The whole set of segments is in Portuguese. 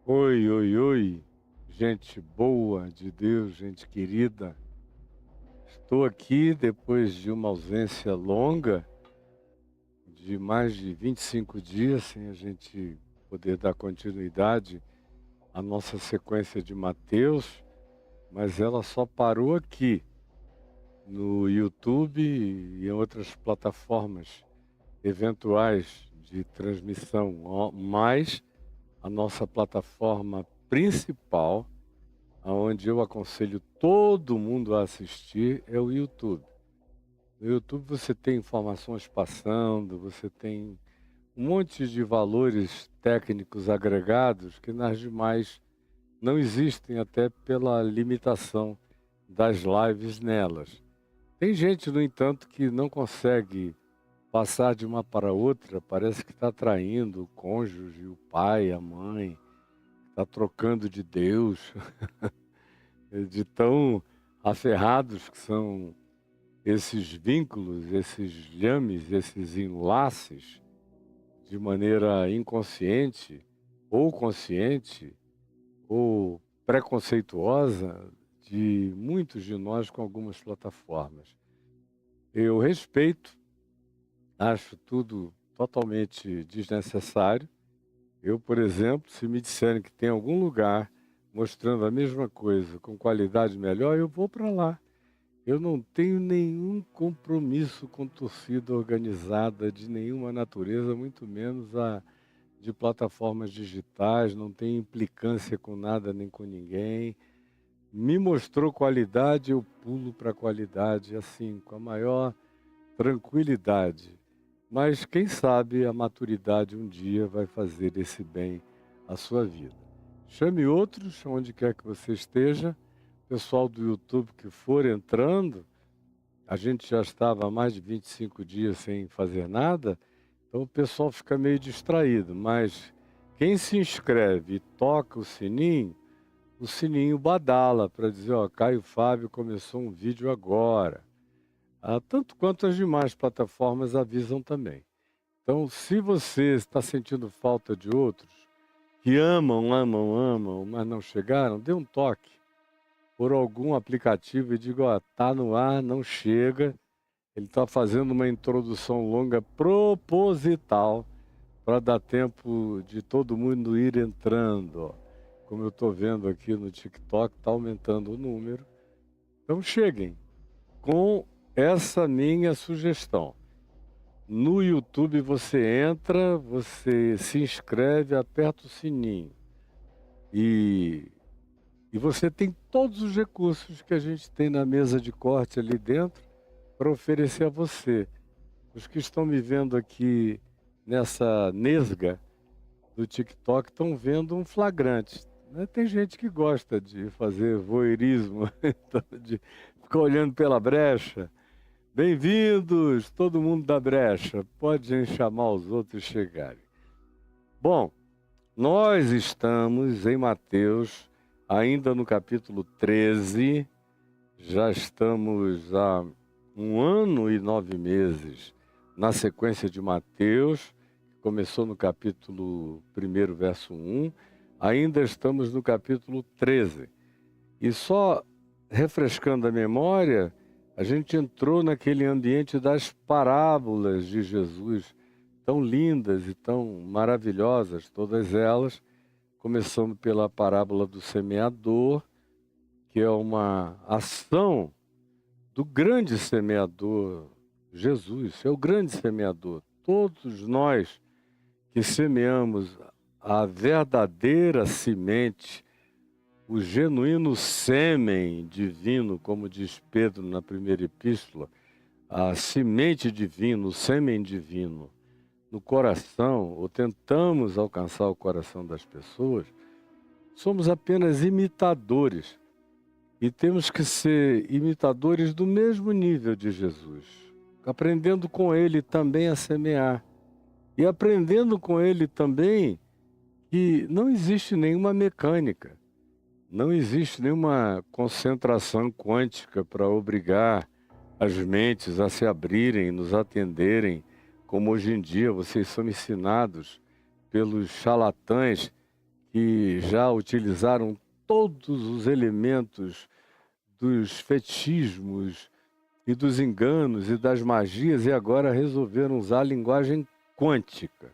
Oi, oi, oi, gente boa de Deus, gente querida. Estou aqui depois de uma ausência longa, de mais de 25 dias, sem a gente poder dar continuidade à nossa sequência de Mateus, mas ela só parou aqui, no YouTube e em outras plataformas eventuais de transmissão, mas a nossa plataforma principal, aonde eu aconselho todo mundo a assistir, é o YouTube. No YouTube você tem informações passando, você tem um monte de valores técnicos agregados que nas demais não existem, até pela limitação das lives nelas. Tem gente, no entanto, que não consegue passar de uma para outra, parece que está traindo o cônjuge, o pai, a mãe, está trocando de Deus, de tão aferrados que são esses vínculos, esses liames, esses enlaces, de maneira inconsciente, ou consciente, ou preconceituosa, de muitos de nós com algumas plataformas. Eu respeito, acho tudo totalmente desnecessário. Eu, por exemplo, se me disserem que tem algum lugar mostrando a mesma coisa com qualidade melhor, eu vou para lá. Eu não tenho nenhum compromisso com torcida organizada de nenhuma natureza, muito menos a de plataformas digitais, não tenho implicância com nada nem com ninguém. Me mostrou qualidade, eu pulo para a qualidade, assim, com a maior tranquilidade. Mas quem sabe a maturidade um dia vai fazer esse bem à sua vida. Chame outros, onde quer que você esteja. Pessoal do YouTube que for entrando, a gente já estava há mais de 25 dias sem fazer nada, então o pessoal fica meio distraído. Mas quem se inscreve e toca o sininho badala para dizer, ó, Caio Fábio começou um vídeo agora. Tanto quanto as demais plataformas avisam também. Então, se você está sentindo falta de outros que amam, amam, amam, mas não chegaram, dê um toque por algum aplicativo e diga, ó, tá no ar, não chega. Ele está fazendo uma introdução longa proposital para dar tempo de todo mundo ir entrando. Ó. Como eu estou vendo aqui no TikTok, está aumentando o número. Então cheguem com essa minha sugestão. No YouTube você entra, você se inscreve, aperta o sininho. E você tem todos os recursos que a gente tem na mesa de corte ali dentro para oferecer a você. Os que estão me vendo aqui nessa nesga do TikTok estão vendo um flagrante. Né? Tem gente que gosta de fazer voyeurismo, então, de ficar olhando pela brecha. Bem-vindos, todo mundo da brecha. Podem chamar os outros chegarem. Bom, nós estamos em Mateus, ainda no capítulo 13. Já estamos há 1 ano e 9 meses na sequência de Mateus, que começou no capítulo 1, verso 1. Ainda estamos no capítulo 13. E só refrescando a memória, a gente entrou naquele ambiente das parábolas de Jesus, tão lindas e tão maravilhosas, todas elas, começando pela parábola do semeador, que é uma ação do grande semeador, Jesus, é o grande semeador. Todos nós que semeamos a verdadeira semente, o genuíno sêmen divino, como diz Pedro na primeira epístola, a semente divina, o sêmen divino, no coração, ou tentamos alcançar o coração das pessoas, somos apenas imitadores. E temos que ser imitadores do mesmo nível de Jesus, aprendendo com ele também a semear. E aprendendo com ele também que não existe nenhuma mecânica, não existe nenhuma concentração quântica para obrigar as mentes a se abrirem, nos atenderem, como hoje em dia vocês são ensinados pelos charlatães que já utilizaram todos os elementos dos fetichismos e dos enganos e das magias e agora resolveram usar a linguagem quântica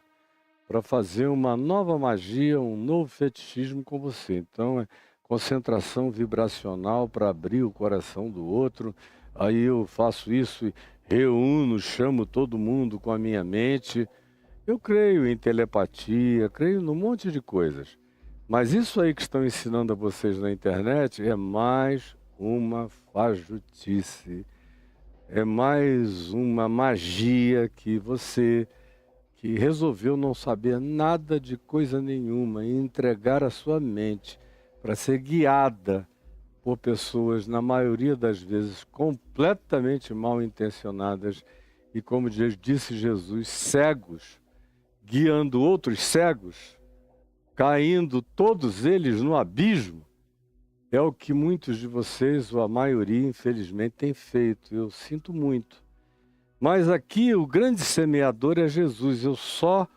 para fazer uma nova magia, um novo fetichismo com você. Então, é concentração vibracional para abrir o coração do outro. Aí eu faço isso e reúno, chamo todo mundo com a minha mente. Eu creio em telepatia, creio num monte de coisas. Mas isso aí que estão ensinando a vocês na internet é mais uma fajutice, é mais uma magia que você que resolveu não saber nada de coisa nenhuma e entregar a sua mente para ser guiada por pessoas, na maioria das vezes, completamente mal intencionadas e, como disse Jesus, cegos, guiando outros cegos, caindo todos eles no abismo, é o que muitos de vocês, ou a maioria, infelizmente, tem feito. Eu sinto muito. Mas aqui o grande semeador é Jesus. Eu só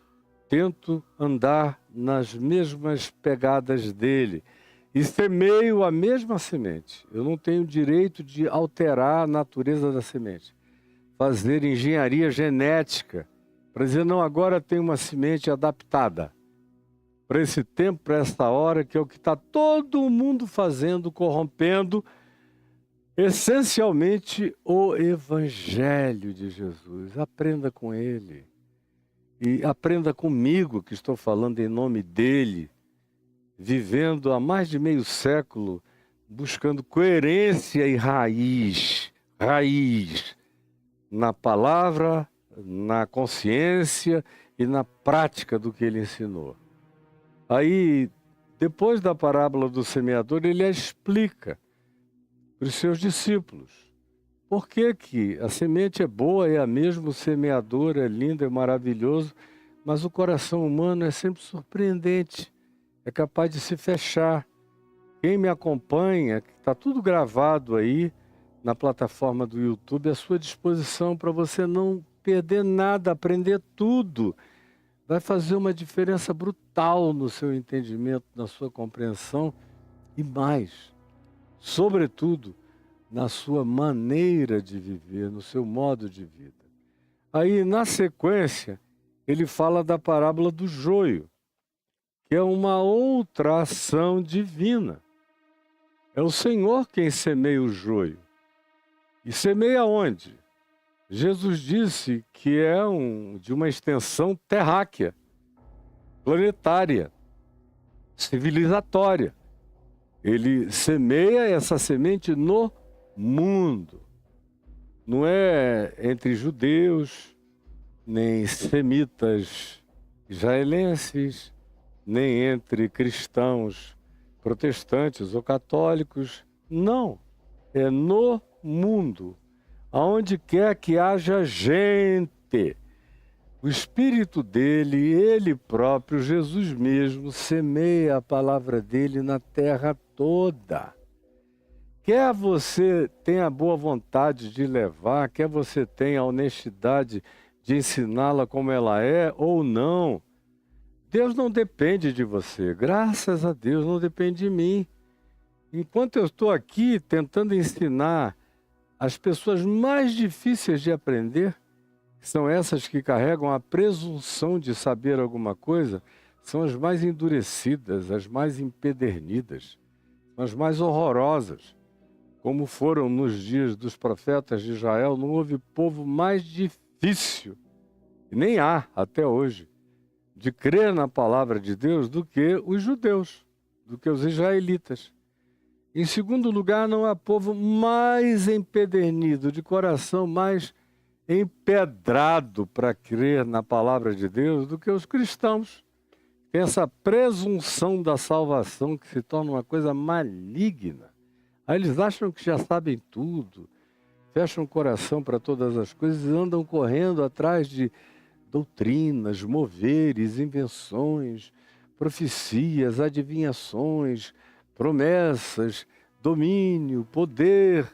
tento andar nas mesmas pegadas dele e semeio a mesma semente. Eu não tenho direito de alterar a natureza da semente, fazer engenharia genética para dizer, não, agora tem uma semente adaptada para esse tempo, para essa hora, que é o que está todo mundo fazendo, corrompendo essencialmente o Evangelho de Jesus. Aprenda com ele e aprenda comigo, que estou falando em nome dele, vivendo há mais de meio século, buscando coerência e raiz na palavra, na consciência e na prática do que ele ensinou. Aí, depois da parábola do semeador, ele a explica para os seus discípulos. Por que que a semente é boa, é a mesma, o semeador é lindo, é maravilhoso, mas o coração humano é sempre surpreendente, é capaz de se fechar. Quem me acompanha, está tudo gravado aí na plataforma do YouTube, à sua disposição para você não perder nada, aprender tudo. Vai fazer uma diferença brutal no seu entendimento, na sua compreensão e mais, sobretudo, na sua maneira de viver, no seu modo de vida. Aí, na sequência, ele fala da parábola do joio, que é uma outra ação divina. É o Senhor quem semeia o joio. E semeia onde? Jesus disse que é de uma extensão terráquea, planetária, civilizatória. Ele semeia essa semente no mundo. Não é entre judeus, nem semitas israelenses, nem entre cristãos protestantes ou católicos. Não, é no mundo. Aonde quer que haja gente, o Espírito dele, ele próprio, Jesus mesmo, semeia a palavra dele na terra toda. Quer você tenha a boa vontade de levar, quer você tenha a honestidade de ensiná-la como ela é ou não, Deus não depende de você, graças a Deus não depende de mim. Enquanto eu estou aqui tentando ensinar As pessoas mais difíceis de aprender, que são essas que carregam a presunção de saber alguma coisa, são as mais endurecidas, as mais empedernidas, são as mais horrorosas. Como foram nos dias dos profetas de Israel, não houve povo mais difícil, e nem há até hoje, de crer na palavra de Deus do que os judeus, do que os israelitas. Em segundo lugar, não há povo mais empedernido, de coração mais empedrado para crer na palavra de Deus do que os cristãos. Tem essa presunção da salvação que se torna uma coisa maligna. Aí eles acham que já sabem tudo, fecham o coração para todas as coisas e andam correndo atrás de doutrinas, moveres, invenções, profecias, adivinhações, promessas, domínio, poder.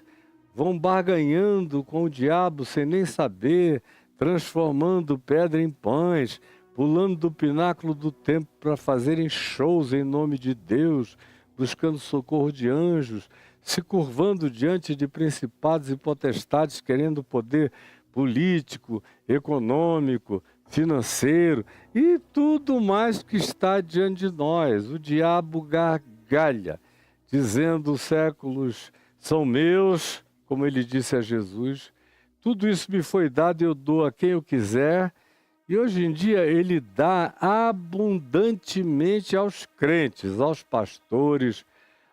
Vão barganhando com o diabo sem nem saber, transformando pedra em pães, pulando do pináculo do templo para fazerem shows em nome de Deus, buscando socorro de anjos, se curvando diante de principados e potestades, querendo poder político, econômico, financeiro e tudo mais que está diante de nós. O diabo gargalha, dizendo: os séculos são meus, como ele disse a Jesus, tudo isso me foi dado e eu dou a quem eu quiser. E hoje em dia ele dá abundantemente aos crentes, aos pastores,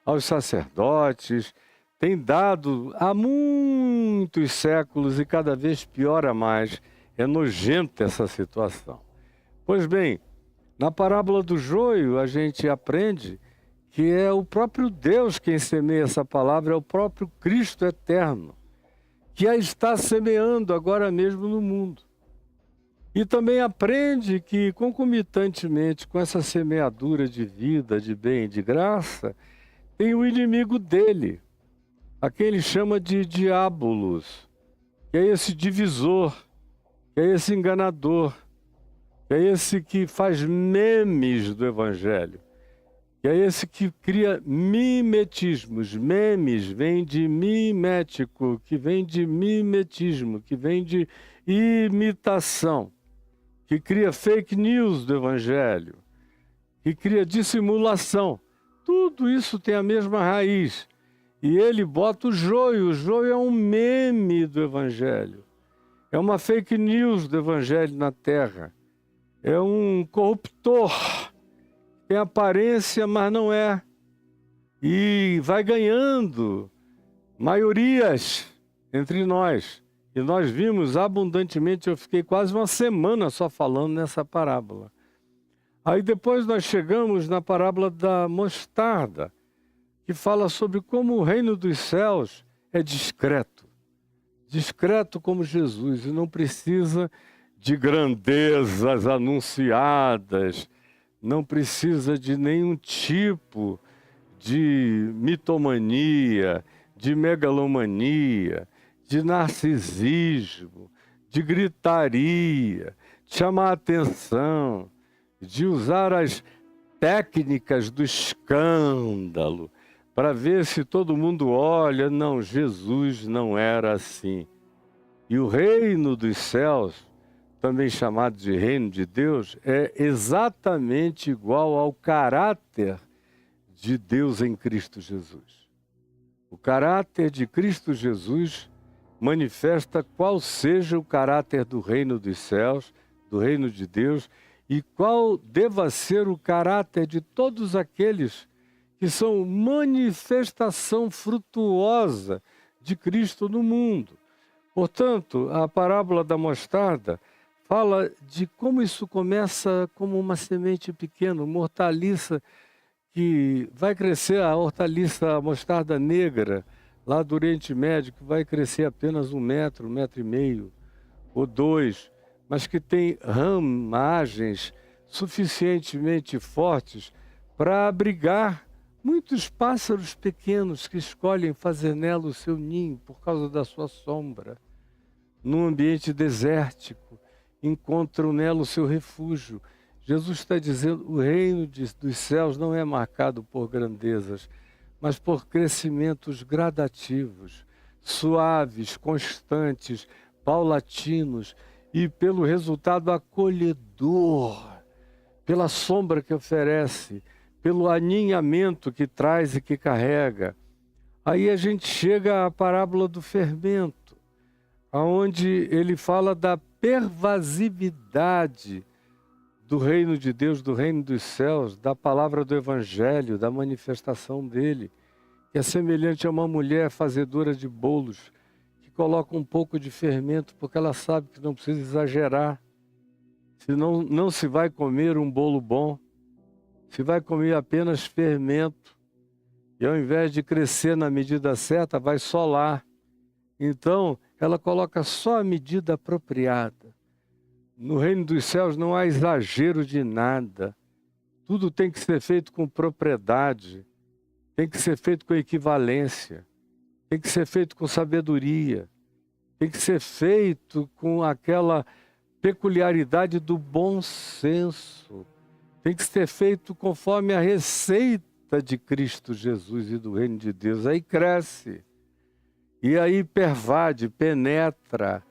aos sacerdotes, tem dado há muitos séculos e cada vez piora mais. É nojenta essa situação. Pois bem, na parábola do joio a gente aprende que é o próprio Deus quem semeia essa palavra, é o próprio Cristo eterno, que a está semeando agora mesmo no mundo. E também aprende que, concomitantemente com essa semeadura de vida, de bem e de graça, tem o inimigo dele, a quem ele chama de diabolos, que é esse divisor, que é esse enganador, que é esse que faz memes do Evangelho, que é esse que cria mimetismos. Memes vem de mimético, que vem de mimetismo, que vem de imitação, que cria fake news do Evangelho, que cria dissimulação. Tudo isso tem a mesma raiz. E ele bota o joio é um meme do Evangelho. É uma fake news do Evangelho na Terra. É um corruptor. Tem aparência, mas não é. E vai ganhando maiorias entre nós. E nós vimos abundantemente, eu fiquei quase uma semana só falando nessa parábola. Aí depois nós chegamos na parábola da mostarda, que fala sobre como o reino dos céus é discreto. Discreto como Jesus, e não precisa de grandezas anunciadas, não precisa de nenhum tipo de mitomania, de megalomania, de narcisismo, de gritaria, de chamar a atenção, de usar as técnicas do escândalo para ver se todo mundo olha. Não, Jesus não era assim. E o reino dos céus, também chamado de reino de Deus, é exatamente igual ao caráter de Deus em Cristo Jesus. O caráter de Cristo Jesus manifesta qual seja o caráter do reino dos céus, do reino de Deus, e qual deva ser o caráter de todos aqueles que são manifestação frutuosa de Cristo no mundo. Portanto, a parábola da mostarda fala de como isso começa como uma semente pequena, uma hortaliça que vai crescer, a hortaliça, a mostarda negra, lá do Oriente Médio, que vai crescer apenas 1 metro, 1,5 metros ou 2, mas que tem ramagens suficientemente fortes para abrigar muitos pássaros pequenos que escolhem fazer nela o seu ninho por causa da sua sombra. Num ambiente desértico, encontram nela o seu refúgio. Jesus está dizendo: o reino dos céus não é marcado por grandezas, mas por crescimentos gradativos, suaves, constantes, paulatinos e pelo resultado acolhedor, pela sombra que oferece, pelo aninhamento que traz e que carrega. Aí a gente chega à parábola do fermento, onde ele fala da pervasividade do reino de Deus, do reino dos céus, da palavra do evangelho, da manifestação dele, que é semelhante a uma mulher fazedora de bolos, que coloca um pouco de fermento, porque ela sabe que não precisa exagerar, senão não se vai comer um bolo bom, se vai comer apenas fermento, e ao invés de crescer na medida certa, vai solar. Então, ela coloca só a medida apropriada. No reino dos céus não há exagero de nada. Tudo tem que ser feito com propriedade, tem que ser feito com equivalência, tem que ser feito com sabedoria, tem que ser feito com aquela peculiaridade do bom senso, tem que ser feito conforme a receita de Cristo Jesus e do reino de Deus. Aí cresce, e aí pervade, penetra,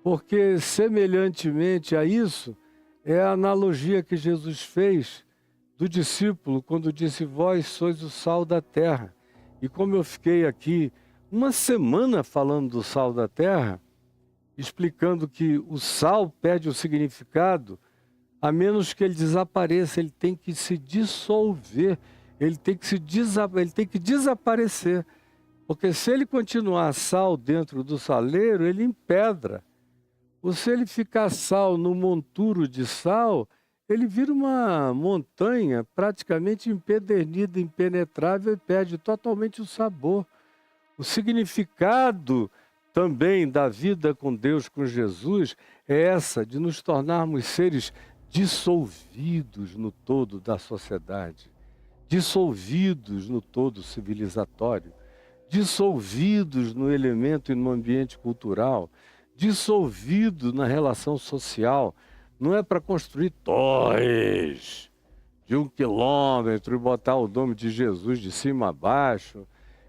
porque semelhantemente a isso é a analogia que Jesus fez do discípulo quando disse: vós sois o sal da terra. E como eu fiquei aqui uma semana falando do sal da terra, explicando que o sal perde o significado, a menos que ele desapareça, ele tem que se dissolver, ele tem que desaparecer. Porque se ele continuar sal dentro do saleiro, ele empedra. Ou se ele ficar sal no monturo de sal, ele vira uma montanha praticamente empedernida, impenetrável e perde totalmente o sabor. O significado também da vida com Deus, com Jesus, é essa, de nos tornarmos seres dissolvidos no todo da sociedade, dissolvidos no todo civilizatório, dissolvidos no elemento e no ambiente cultural, dissolvido na relação social. Não é para construir torres de 1 quilômetro e botar o nome de Jesus de cima a baixo,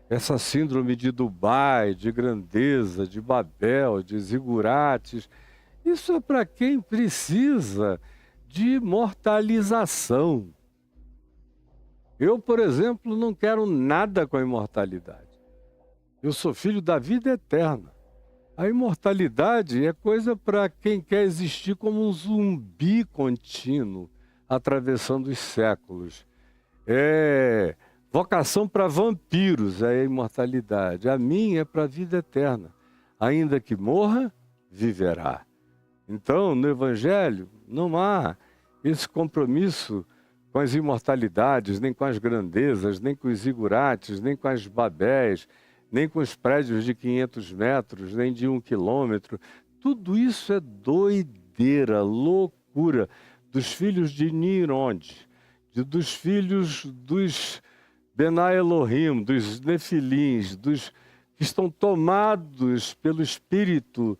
essa síndrome de Dubai, de grandeza, de Babel, de zigurates. Isso é para quem precisa de imortalização. Eu, por exemplo, não quero nada com a imortalidade. Eu sou filho da vida eterna. A imortalidade é coisa para quem quer existir como um zumbi contínuo, atravessando os séculos. É vocação para vampiros, é a imortalidade. A minha é para a vida eterna. Ainda que morra, viverá. Então, no Evangelho, não há esse compromisso com as imortalidades, nem com as grandezas, nem com os zigurates, nem com as babés, nem com os prédios de 500 metros, nem de 1 quilômetro. Tudo isso é doideira, loucura dos filhos de Nimrod, dos filhos dos Benai Elohim, dos Nefilins, dos que estão tomados pelo espírito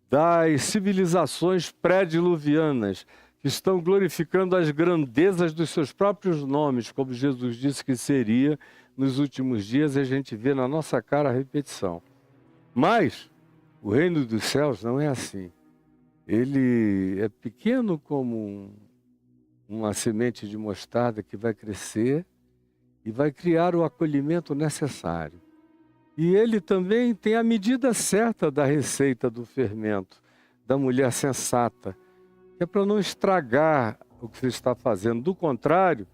das civilizações pré-diluvianas, que estão glorificando as grandezas dos seus próprios nomes, como Jesus disse que seria nos últimos dias, e a gente vê na nossa cara a repetição. Mas o reino dos céus não é assim. Ele é pequeno como uma semente de mostarda que vai crescer e vai criar o acolhimento necessário. E ele também tem a medida certa da receita do fermento, da mulher sensata, que é para não estragar o que você está fazendo. Do contrário,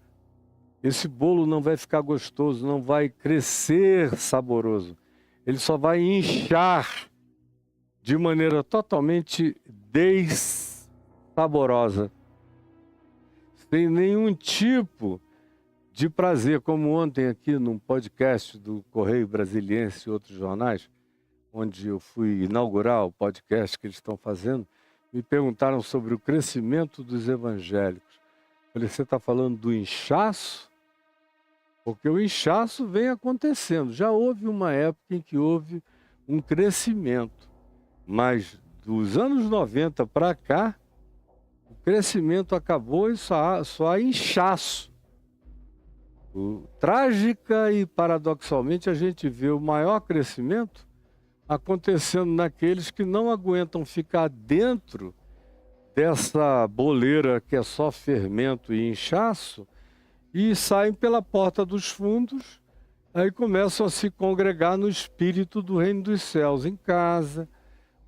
esse bolo não vai ficar gostoso, não vai crescer saboroso. Ele só vai inchar de maneira totalmente dessaborosa, sem nenhum tipo de prazer, como ontem aqui num podcast do Correio Brasiliense e outros jornais, onde eu fui inaugurar o podcast que eles estão fazendo, me perguntaram sobre o crescimento dos evangélicos. Eu falei, você está falando do inchaço? Porque o inchaço vem acontecendo. Já houve uma época em que houve um crescimento, mas dos anos 90 para cá, o crescimento acabou e só há inchaço. Trágica e paradoxalmente a gente vê o maior crescimento acontecendo naqueles que não aguentam ficar dentro dessa boleira que é só fermento e inchaço e saem pela porta dos fundos, aí começam a se congregar no espírito do reino dos céus, em casa,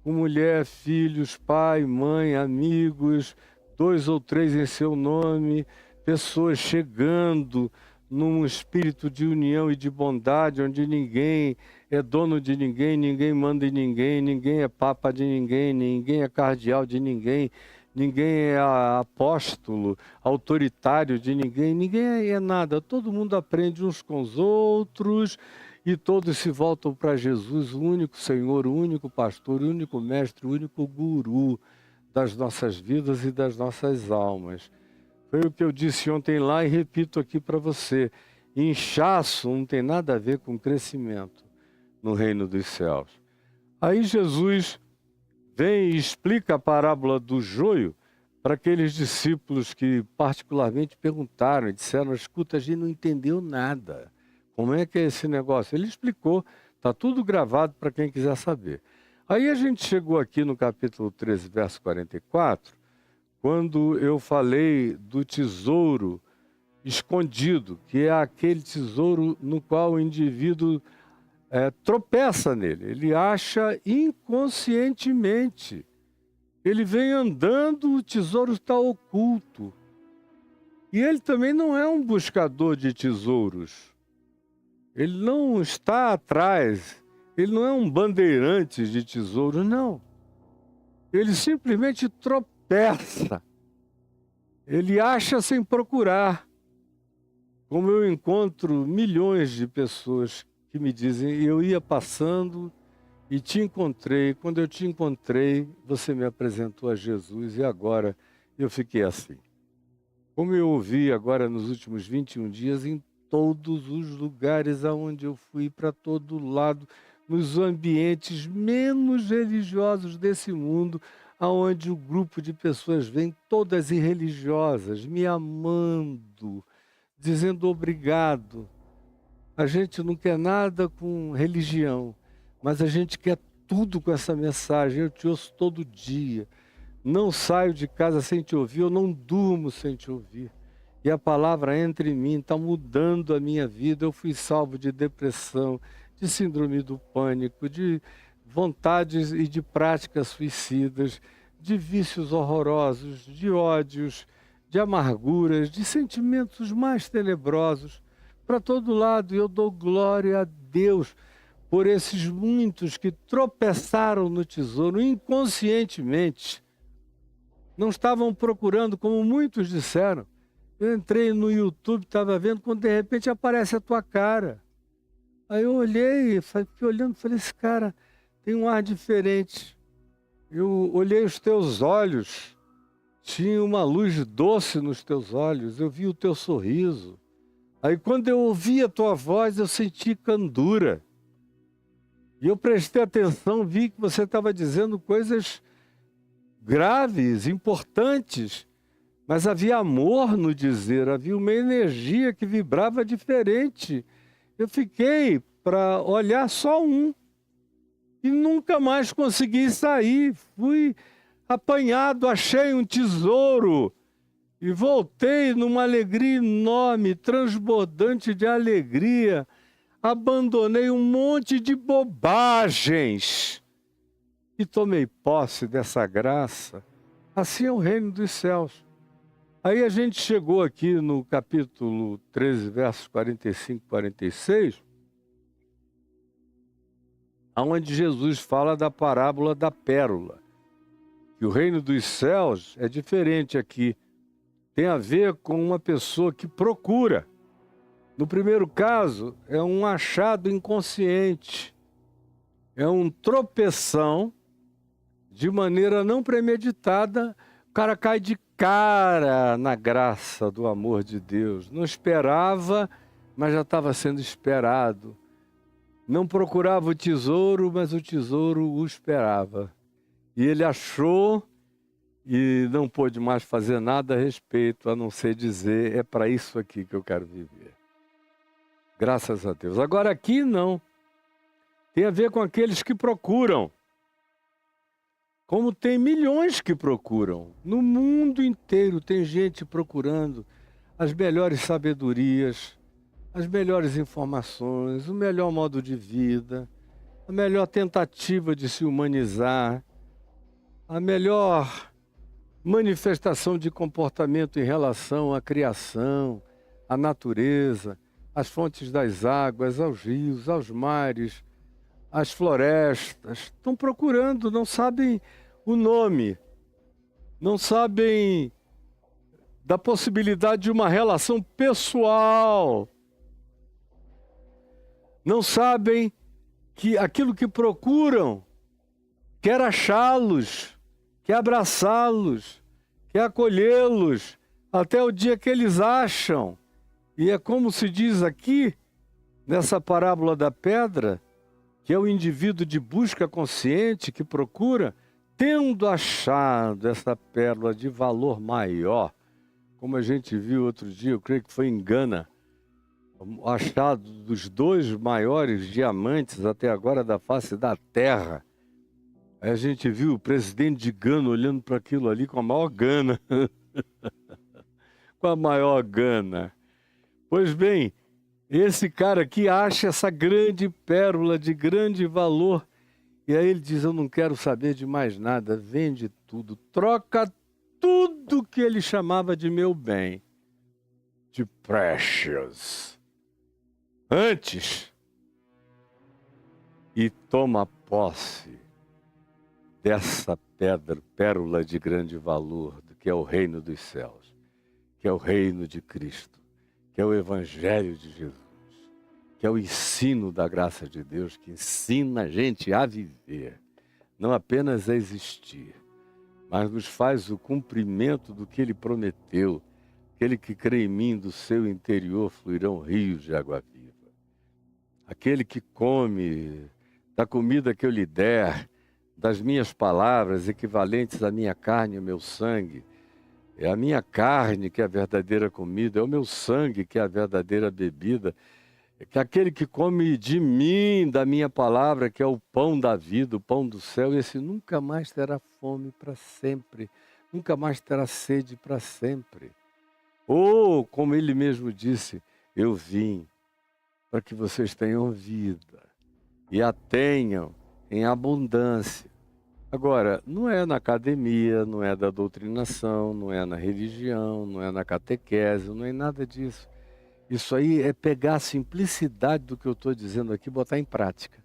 com mulher, filhos, pai, mãe, amigos, 2 ou 3 em seu nome, pessoas chegando num espírito de união e de bondade, onde ninguém é dono de ninguém, ninguém manda em ninguém, ninguém é papa de ninguém, ninguém é cardeal de ninguém, ninguém é apóstolo, autoritário de ninguém, ninguém é nada. Todo mundo aprende uns com os outros e todos se voltam para Jesus, o único Senhor, o único pastor, o único mestre, o único guru das nossas vidas e das nossas almas. Foi o que eu disse ontem lá e repito aqui para você. Inchaço não tem nada a ver com crescimento no reino dos céus. Aí Jesus vem e explica a parábola do joio para aqueles discípulos que particularmente perguntaram e disseram: escuta, a gente não entendeu nada. Como é que é esse negócio? Ele explicou, está tudo gravado para quem quiser saber. Aí a gente chegou aqui no capítulo 13, verso 44, quando eu falei do tesouro escondido, que é aquele tesouro no qual o indivíduo tropeça nele, ele acha inconscientemente. Ele vem andando, o tesouro está oculto. E ele também não é um buscador de tesouros. Ele não está atrás, ele não é um bandeirante de tesouros, não. Ele simplesmente tropeça. Ele acha sem procurar. Como eu encontro milhões de pessoas que me dizem: eu ia passando e te encontrei. Quando eu te encontrei, você me apresentou a Jesus e agora eu fiquei assim. Como eu ouvi agora nos últimos 21 dias, em todos os lugares aonde eu fui, para todo lado, nos ambientes menos religiosos desse mundo, aonde o grupo de pessoas vem todas irreligiosas, me amando, dizendo obrigado. A gente não quer nada com religião, mas a gente quer tudo com essa mensagem. Eu te ouço todo dia. Não saio de casa sem te ouvir, eu não durmo sem te ouvir. E a palavra entra em mim, está mudando a minha vida. Eu fui salvo de depressão, de síndrome do pânico, de vontades e de práticas suicidas, de vícios horrorosos, de ódios, de amarguras, de sentimentos mais tenebrosos. Para todo lado, eu dou glória a Deus por esses muitos que tropeçaram no tesouro inconscientemente. Não estavam procurando, como muitos disseram. Eu entrei no YouTube, estava vendo, quando de repente aparece a tua cara. Aí eu olhei, fiquei olhando e falei: esse cara tem um ar diferente. Eu olhei os teus olhos, tinha uma luz doce nos teus olhos, eu vi o teu sorriso. Aí quando eu ouvi a tua voz, eu senti candura. E eu prestei atenção, vi que você estava dizendo coisas graves, importantes, mas havia amor no dizer, havia uma energia que vibrava diferente. Eu fiquei para olhar só um e nunca mais consegui sair. Fui apanhado, achei um tesouro e voltei numa alegria enorme, transbordante de alegria. Abandonei um monte de bobagens e tomei posse dessa graça. Assim é o reino dos céus. Aí a gente chegou aqui no capítulo 13, versos 45 e 46, onde Jesus fala da parábola da pérola. Que o reino dos céus é diferente aqui. Tem a ver com uma pessoa que procura. No primeiro caso, é um achado inconsciente. É um tropeção de maneira não premeditada. O cara cai de cara na graça do amor de Deus. Não esperava, mas já estava sendo esperado. Não procurava o tesouro, mas o tesouro o esperava. E ele achou e não pôde mais fazer nada a respeito, a não ser dizer: é para isso aqui que eu quero viver. Graças a Deus. Agora aqui não. Tem a ver com aqueles que procuram. Como tem milhões que procuram. No mundo inteiro tem gente procurando as melhores sabedorias, as melhores informações, o melhor modo de vida, a melhor tentativa de se humanizar, a melhor manifestação de comportamento em relação à criação, à natureza, às fontes das águas, aos rios, aos mares, às florestas. Estão procurando, não sabem o nome, não sabem da possibilidade de uma relação pessoal, não sabem que aquilo que procuram quer achá-los, quer abraçá-los, quer acolhê-los, até o dia que eles acham. E é como se diz aqui, nessa parábola da pedra, que é o indivíduo de busca consciente que procura, tendo achado essa pérola de valor maior, como a gente viu outro dia, eu creio que foi em Gana, o achado dos 2 maiores diamantes até agora da face da Terra. Aí a gente viu o presidente de Gana olhando para aquilo ali com a maior gana. Com a maior gana. Pois bem, esse cara aqui acha essa grande pérola de grande valor. E aí ele diz, eu não quero saber de mais nada, vende tudo, troca tudo que ele chamava de meu bem, de precious, antes, e toma posse dessa pérola de grande valor, que é o reino dos céus, que é o reino de Cristo, que é o Evangelho de Jesus, que é o ensino da graça de Deus, que ensina a gente a viver, não apenas a existir, mas nos faz o cumprimento do que Ele prometeu. Aquele que crê em mim, do seu interior fluirão rios de água viva. Aquele que come da comida que eu lhe der, das minhas palavras equivalentes à minha carne e ao meu sangue, é a minha carne que é a verdadeira comida, é o meu sangue que é a verdadeira bebida, é que aquele que come de mim, da minha palavra, que é o pão da vida, o pão do céu, esse nunca mais terá fome para sempre, nunca mais terá sede para sempre. Ou, como ele mesmo disse, eu vim para que vocês tenham vida e a tenham em abundância. Agora, não é na academia, não é da doutrinação, não é na religião, não é na catequese, não é nada disso. Isso aí é pegar a simplicidade do que eu estou dizendo aqui e botar em prática.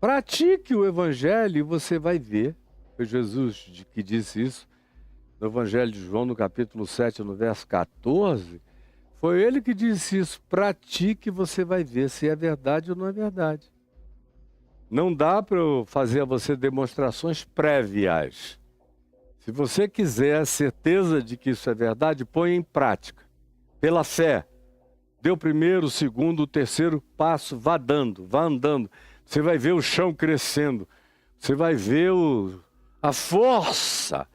Pratique o Evangelho e você vai ver. Foi Jesus que disse isso no Evangelho de João, no capítulo 7, no verso 14. Foi ele que disse isso. Pratique e você vai ver se é verdade ou não é verdade. Não dá para eu fazer a você demonstrações prévias. Se você quiser a certeza de que isso é verdade, põe em prática. Pela fé. Dê o primeiro, o segundo, o terceiro passo, vá dando, vá andando. Você vai ver o chão crescendo. Você vai ver a força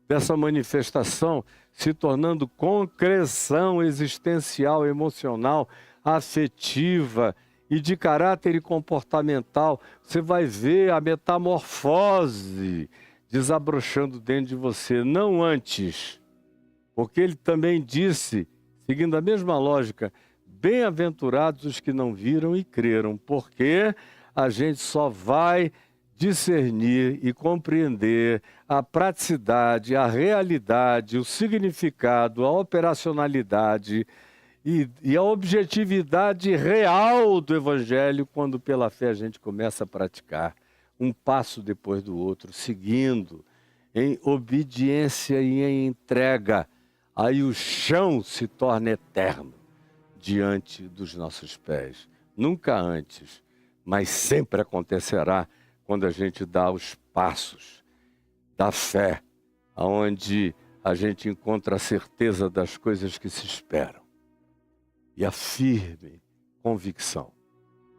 dessa manifestação se tornando concreção existencial, emocional, afetiva e de caráter e comportamental. Você vai ver a metamorfose desabrochando dentro de você, não antes. Porque ele também disse, seguindo a mesma lógica, bem-aventurados os que não viram e creram, porque a gente só vai discernir e compreender a praticidade, a realidade, o significado, a operacionalidade e a objetividade real do Evangelho quando pela fé a gente começa a praticar um passo depois do outro, seguindo em obediência e em entrega. Aí o chão se torna eterno diante dos nossos pés. Nunca antes, mas sempre acontecerá quando a gente dá os passos da fé, onde a gente encontra a certeza das coisas que se esperam e a firme convicção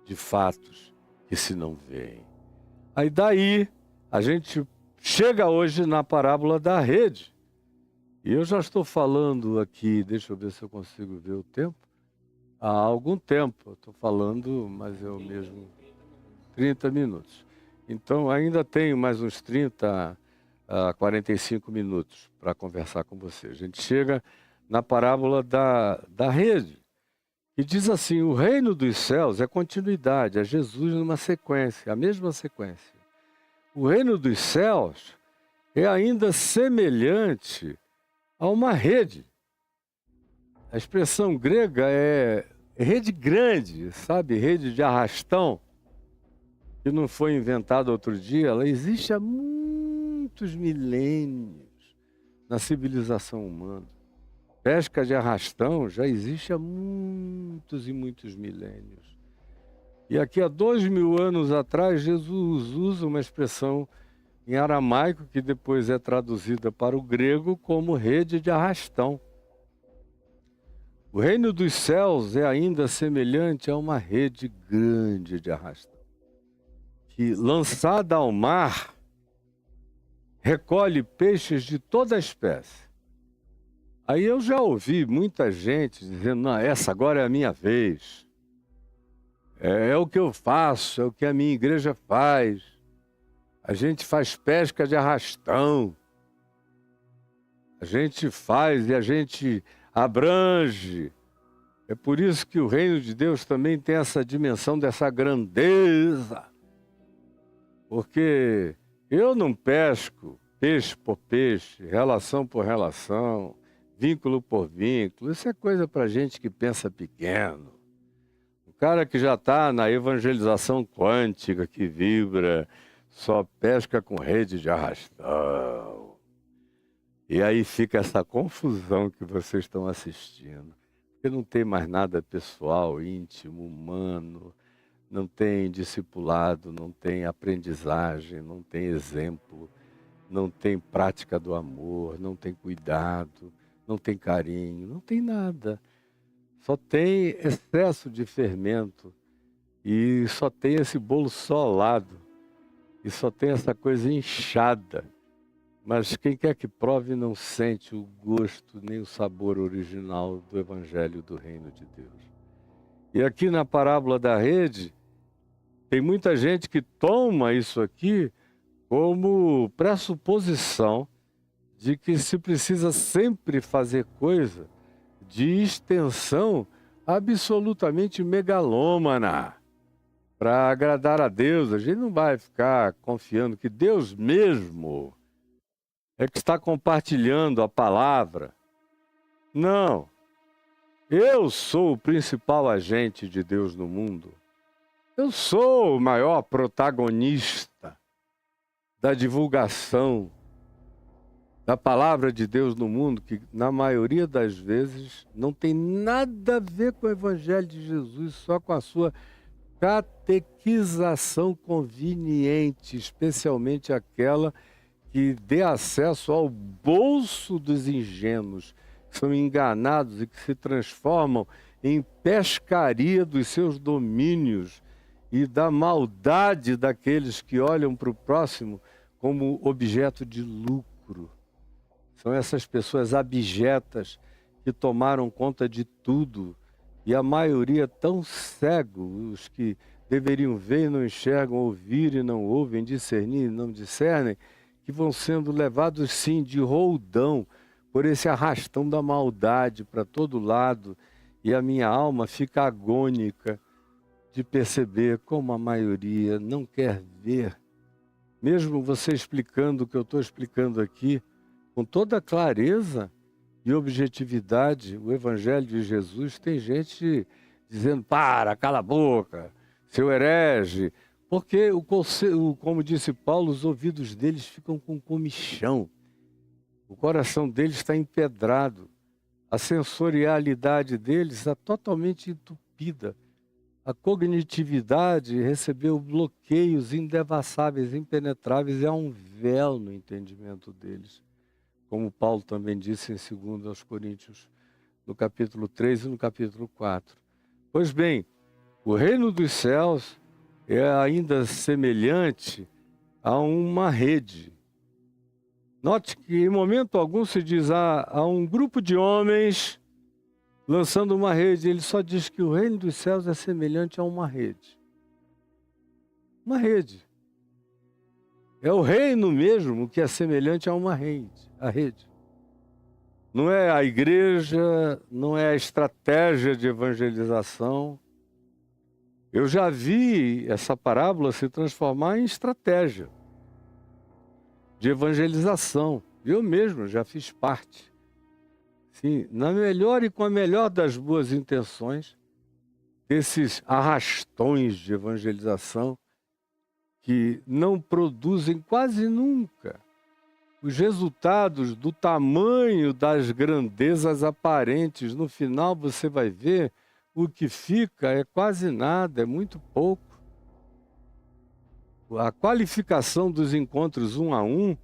de fatos que se não veem. Aí daí a gente chega hoje na parábola da rede. E eu já estou falando aqui, deixa eu ver se eu consigo ver o tempo. Há algum tempo eu estou falando, mas eu mesmo... 30 minutos. Então, ainda tenho mais uns 30 a 45 minutos para conversar com você. A gente chega na parábola da rede, que diz assim: o reino dos céus é continuidade, é Jesus numa sequência, a mesma sequência. O reino dos céus é ainda semelhante a uma rede. A expressão grega é rede grande, sabe? Rede de arrastão, que não foi inventada outro dia, ela existe há muitos milênios na civilização humana. Pesca de arrastão já existe há muitos e muitos milênios. E aqui há 2000 anos atrás, Jesus usa uma expressão em aramaico que depois é traduzida para o grego como rede de arrastão. O reino dos céus é ainda semelhante a uma rede grande de arrastão, que, lançada ao mar, recolhe peixes de toda espécie. Aí eu já ouvi muita gente dizendo: não, essa agora é a minha vez. É o que eu faço, é o que a minha igreja faz. A gente faz pesca de arrastão. A gente faz e a gente abrange. É por isso que o reino de Deus também tem essa dimensão dessa grandeza. Porque eu não pesco peixe por peixe, relação por relação, vínculo por vínculo. Isso é coisa para gente que pensa pequeno. O cara que já está na evangelização quântica, que vibra, só pesca com rede de arrastão. E aí fica essa confusão que vocês estão assistindo. Porque não tem mais nada pessoal, íntimo, humano, não tem discipulado, não tem aprendizagem, não tem exemplo, não tem prática do amor, não tem cuidado, não tem carinho, não tem nada. Só tem excesso de fermento e só tem esse bolo solado e só tem essa coisa inchada. Mas quem quer que prove não sente o gosto nem o sabor original do Evangelho do Reino de Deus. E aqui na parábola da rede, tem muita gente que toma isso aqui como pressuposição de que se precisa sempre fazer coisa de extensão absolutamente megalômana para agradar a Deus. A gente não vai ficar confiando que Deus mesmo é que está compartilhando a palavra. Não. Eu sou o principal agente de Deus no mundo. Eu sou o maior protagonista da divulgação da palavra de Deus no mundo, que na maioria das vezes não tem nada a ver com o Evangelho de Jesus, só com a sua catequização conveniente, especialmente aquela que dê acesso ao bolso dos ingênuos, que são enganados e que se transformam em pescaria dos seus domínios e da maldade daqueles que olham para o próximo como objeto de lucro. São essas pessoas abjetas que tomaram conta de tudo e a maioria tão cego, os que deveriam ver e não enxergam, ouvir e não ouvem, discernir e não discernem, que vão sendo levados sim de roldão por esse arrastão da maldade para todo lado, e a minha alma fica agônica de perceber como a maioria não quer ver, mesmo você explicando o que eu estou explicando aqui, com toda clareza e objetividade, o Evangelho de Jesus, tem gente dizendo: para, cala a boca, seu herege, porque, como disse Paulo, os ouvidos deles ficam com comichão, o coração deles está empedrado, a sensorialidade deles está totalmente entupida, a cognitividade recebeu bloqueios indevassáveis, impenetráveis, e há um véu no entendimento deles. Como Paulo também disse em 2 Coríntios, no capítulo 3 e no capítulo 4. Pois bem, o reino dos céus é ainda semelhante a uma rede. Note que em momento algum se diz a um grupo de homens lançando uma rede. Ele só diz que o reino dos céus é semelhante a uma rede. Uma rede. É o reino mesmo que é semelhante a uma rede. A rede. Não é a igreja, não é a estratégia de evangelização. Eu já vi essa parábola se transformar em estratégia de evangelização. Eu mesmo já fiz parte. Sim, na melhor e com a melhor das boas intenções, desses arrastões de evangelização que não produzem quase nunca os resultados do tamanho das grandezas aparentes. No final você vai ver o que fica é quase nada, é muito pouco. A qualificação dos encontros um a um,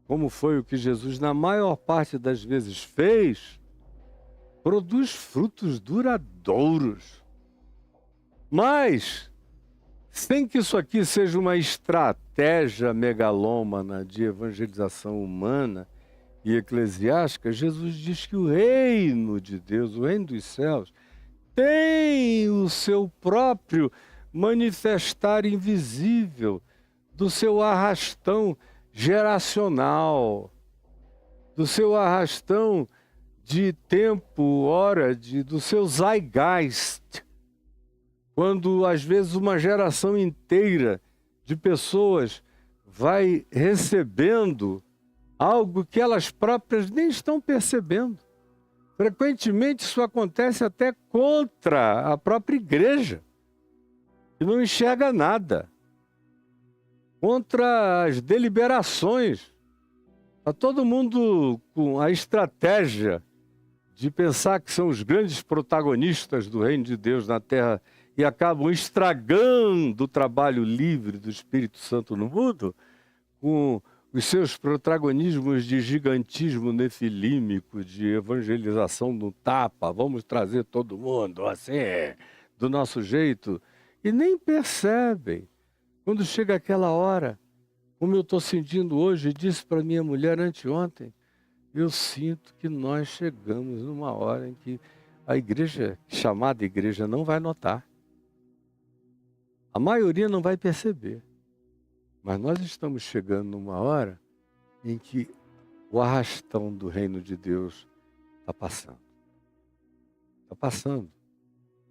como foi o que Jesus na maior parte das vezes fez, produz frutos duradouros. Mas, sem que isso aqui seja uma estratégia megalômana de evangelização humana e eclesiástica, Jesus diz que o reino de Deus, o reino dos céus, tem o seu próprio manifestar invisível, do seu arrastão geracional, do seu arrastão de tempo, hora, do seu zeitgeist. Quando, às vezes, uma geração inteira de pessoas vai recebendo algo que elas próprias nem estão percebendo. Frequentemente, isso acontece até contra a própria igreja, que não enxerga nada. Contra as deliberações. Está todo mundo com a estratégia de pensar que são os grandes protagonistas do reino de Deus na terra e acabam estragando o trabalho livre do Espírito Santo no mundo com os seus protagonismos de gigantismo nefilímico, de evangelização no tapa, vamos trazer todo mundo assim, do nosso jeito, e nem percebem. Quando chega aquela hora, como eu estou sentindo hoje, disse para minha mulher anteontem, eu sinto que nós chegamos numa hora em que a igreja, chamada igreja, não vai notar. A maioria não vai perceber. Mas nós estamos chegando numa hora em que o arrastão do reino de Deus está passando. Está passando.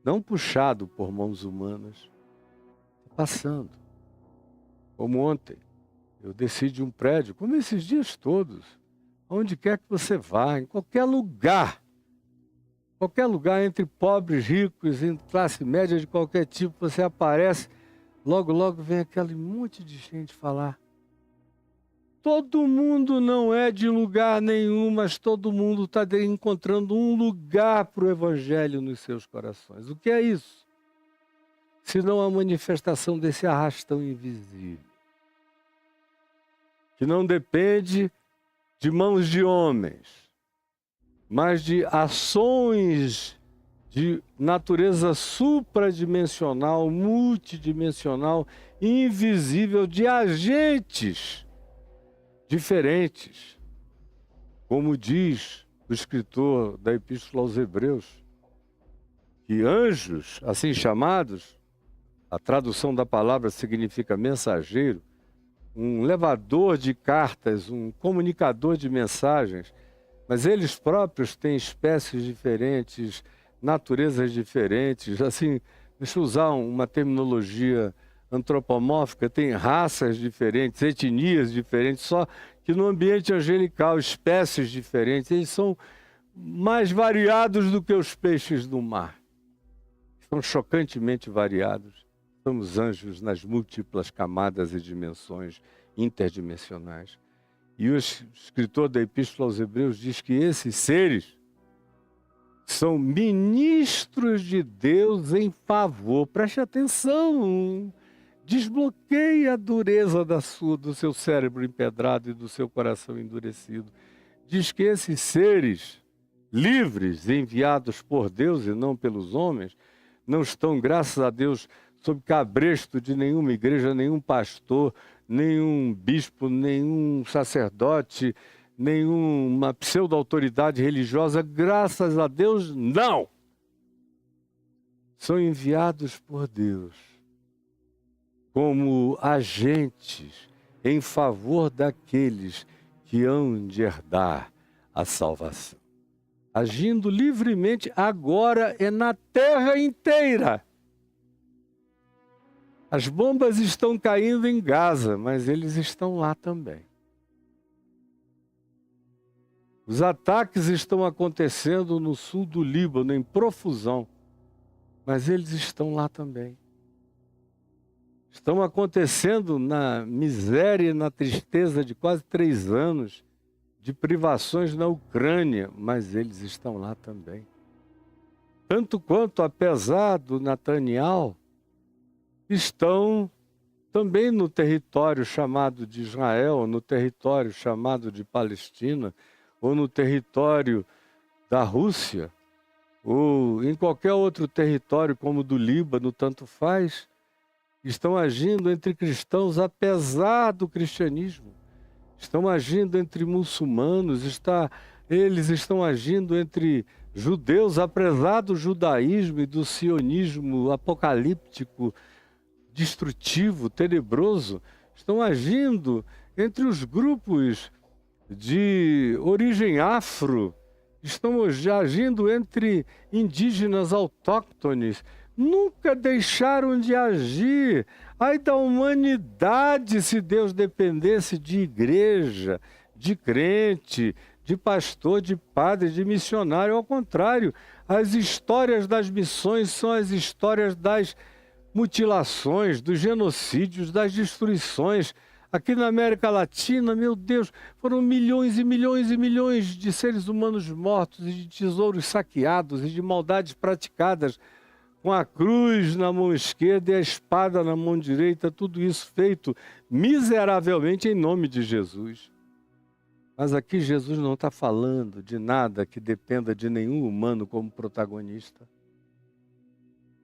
Não puxado por mãos humanas. Está passando. Como ontem, eu desci de um prédio, como esses dias todos, onde quer que você vá, em qualquer lugar entre pobres, ricos, em classe média de qualquer tipo, você aparece, logo, logo vem aquele monte de gente falar. Todo mundo não é de lugar nenhum, mas todo mundo está encontrando um lugar para o Evangelho nos seus corações. O que é isso? Senão a manifestação desse arrastão invisível, que não depende de mãos de homens, mas de ações de natureza supradimensional, multidimensional, invisível, de agentes diferentes. Como diz o escritor da Epístola aos Hebreus, que anjos, assim chamados, a tradução da palavra significa mensageiro, um levador de cartas, um comunicador de mensagens, mas eles próprios têm espécies diferentes, naturezas diferentes. Assim, deixa eu usar uma terminologia antropomórfica, tem raças diferentes, etnias diferentes, só que no ambiente angelical, espécies diferentes, eles são mais variados do que os peixes do mar. São chocantemente variados. Somos anjos nas múltiplas camadas e dimensões interdimensionais. E o escritor da Epístola aos Hebreus diz que esses seres são ministros de Deus em favor. Preste atenção, desbloqueie a dureza do seu cérebro empedrado e do seu coração endurecido. Diz que esses seres livres, enviados por Deus e não pelos homens, não estão, graças a Deus, sob cabresto de nenhuma igreja, nenhum pastor, nenhum bispo, nenhum sacerdote, nenhuma pseudo-autoridade religiosa. Graças a Deus, não! São enviados por Deus como agentes em favor daqueles que hão de herdar a salvação. Agindo livremente, agora é na terra inteira. As bombas estão caindo em Gaza, mas eles estão lá também. Os ataques estão acontecendo no sul do Líbano, em profusão, mas eles estão lá também. Estão acontecendo na miséria e na tristeza de quase 3 anos de privações na Ucrânia, mas eles estão lá também. Tanto quanto, apesar do Netanyahu, estão também no território chamado de Israel, no território chamado de Palestina, ou no território da Rússia, ou em qualquer outro território como do Líbano, tanto faz, estão agindo entre cristãos apesar do cristianismo. Estão agindo entre muçulmanos, eles estão agindo entre judeus, apesar do judaísmo e do sionismo apocalíptico, destrutivo, tenebroso. Estão agindo entre os grupos de origem afro, estão agindo entre indígenas autóctones. Nunca deixaram de agir. Ai da humanidade se Deus dependesse de igreja, de crente, de pastor, de padre, de missionário. Ao contrário, as histórias das missões são as histórias das mutilações, dos genocídios, das destruições. Aqui na América Latina, meu Deus, foram milhões e milhões e milhões de seres humanos mortos e de tesouros saqueados e de maldades praticadas com a cruz na mão esquerda e a espada na mão direita, tudo isso feito miseravelmente em nome de Jesus. Mas aqui Jesus não está falando de nada que dependa de nenhum humano como protagonista.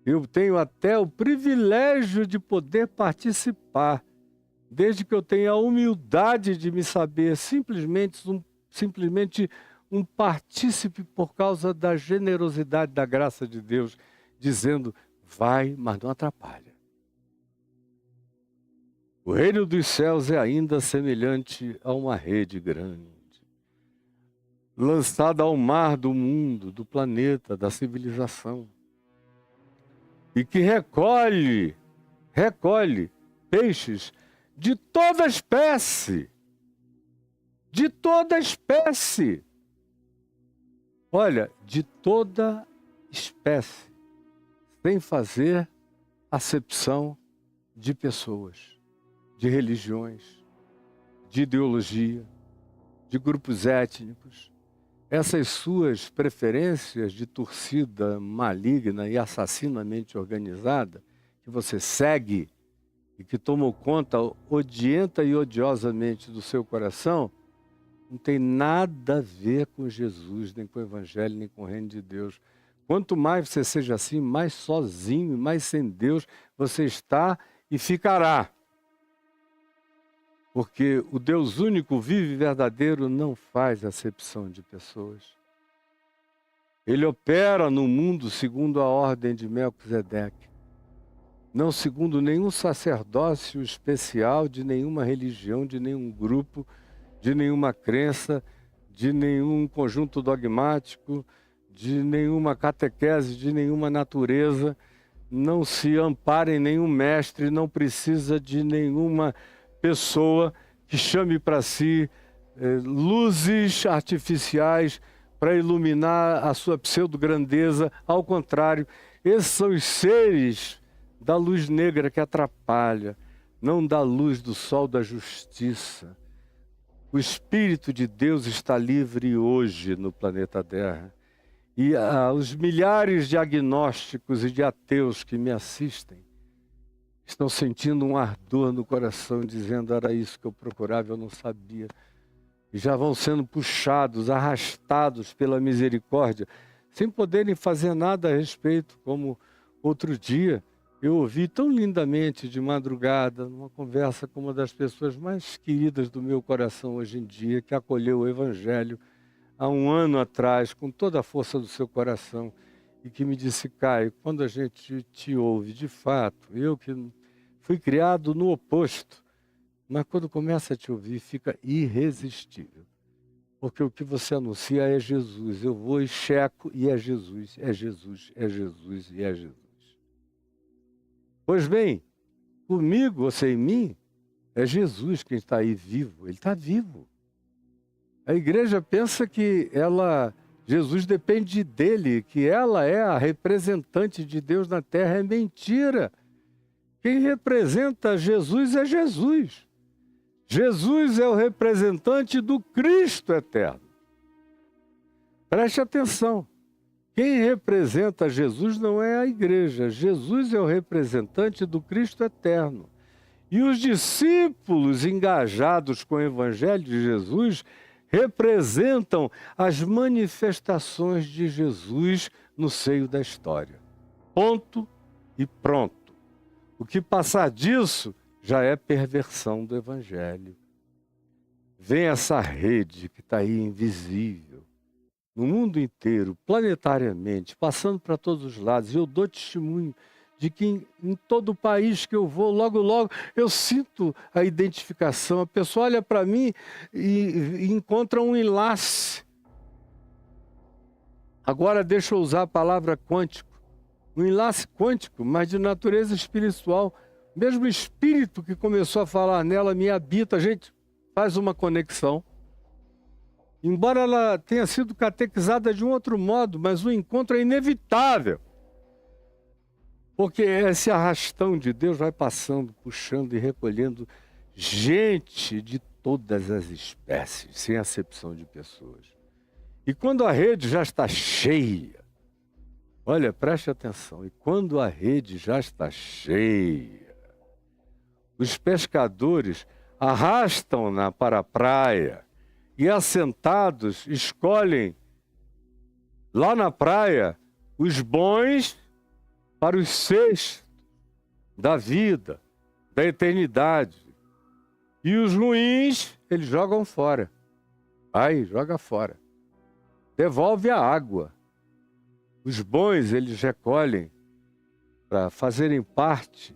Eu tenho até o privilégio de poder participar, desde que eu tenha a humildade de me saber simplesmente um partícipe por causa da generosidade da graça de Deus, dizendo, vai, mas não atrapalha. O reino dos céus é ainda semelhante a uma rede grande, lançada ao mar do mundo, do planeta, da civilização, e que recolhe peixes de toda espécie. De toda espécie. Olha, de toda espécie. Sem fazer acepção de pessoas, de religiões, de ideologia, de grupos étnicos. Essas suas preferências de torcida maligna e assassinamente organizada, que você segue e que tomou conta odienta e odiosamente do seu coração, não tem nada a ver com Jesus, nem com o Evangelho, nem com o Reino de Deus. Quanto mais você seja assim, mais sozinho, mais sem Deus você está e ficará. Porque o Deus único, vivo e verdadeiro, não faz acepção de pessoas. Ele opera no mundo segundo a ordem de Melquisedeque, não segundo nenhum sacerdócio especial de nenhuma religião, de nenhum grupo, de nenhuma crença, de nenhum conjunto dogmático, de nenhuma catequese, de nenhuma natureza. Não se ampara em nenhum mestre, não precisa de nenhuma pessoa que chame para si luzes artificiais para iluminar a sua pseudo-grandeza. Ao contrário, esses são os seres da luz negra que atrapalha, não da luz do sol da justiça. O Espírito de Deus está livre hoje no planeta Terra. E os milhares de agnósticos e de ateus que me assistem estão sentindo um ardor no coração, dizendo, era isso que eu procurava, eu não sabia. E já vão sendo puxados, arrastados pela misericórdia, sem poderem fazer nada a respeito, como outro dia eu ouvi tão lindamente de madrugada, numa conversa com uma das pessoas mais queridas do meu coração hoje em dia, que acolheu o Evangelho há 1 ano atrás, com toda a força do seu coração, e que me disse, Caio, quando a gente te ouve, de fato, eu que Fui criado no oposto. Mas quando começa a te ouvir, fica irresistível. Porque o que você anuncia é Jesus. Eu vou e checo e é Jesus, é Jesus, é Jesus e é Jesus. Pois bem, comigo, você em mim, é Jesus quem está aí vivo. Ele está vivo. A igreja pensa que Jesus depende dele, que ela é a representante de Deus na terra. É mentira. Quem representa Jesus é Jesus. Jesus é o representante do Cristo eterno. Preste atenção. Quem representa Jesus não é a igreja. Jesus é o representante do Cristo eterno. E os discípulos engajados com o Evangelho de Jesus representam as manifestações de Jesus no seio da história. Ponto e pronto. O que passar disso já é perversão do Evangelho. Vem essa rede que está aí invisível, no mundo inteiro, planetariamente, passando para todos os lados. Eu dou testemunho de que em todo o país que eu vou, logo, logo, eu sinto a identificação. A pessoa olha para mim e encontra um enlace. Agora deixa eu usar a palavra quântico. Um enlace quântico, mas de natureza espiritual. Mesmo espírito que começou a falar nela me habita. A gente faz uma conexão. Embora ela tenha sido catequizada de um outro modo, mas o encontro é inevitável. Porque esse arrastão de Deus vai passando, puxando e recolhendo gente de todas as espécies, sem acepção de pessoas. E quando a rede já está cheia, olha, preste atenção, e quando a rede já está cheia, os pescadores arrastam-na para a praia e, assentados, escolhem lá na praia os bons para os cestos da vida, da eternidade. E os ruins, eles jogam fora. Aí, joga fora. Devolve a água. Os bons, eles recolhem para fazerem parte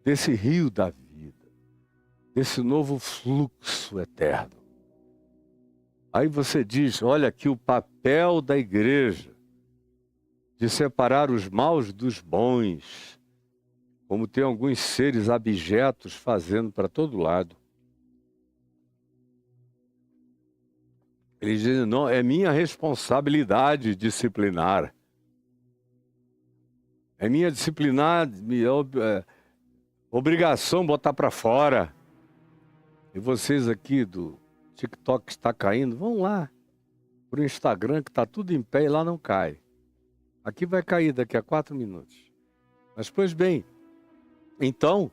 desse rio da vida, desse novo fluxo eterno. Aí você diz, olha aqui o papel da igreja, de separar os maus dos bons, como tem alguns seres abjetos fazendo para todo lado. Eles dizem, não, é minha responsabilidade disciplinar. É minha obrigação botar para fora. E vocês aqui do TikTok que está caindo, vão lá pro Instagram que está tudo em pé e lá não cai. Aqui vai cair daqui a 4 minutos. Mas, pois bem, então,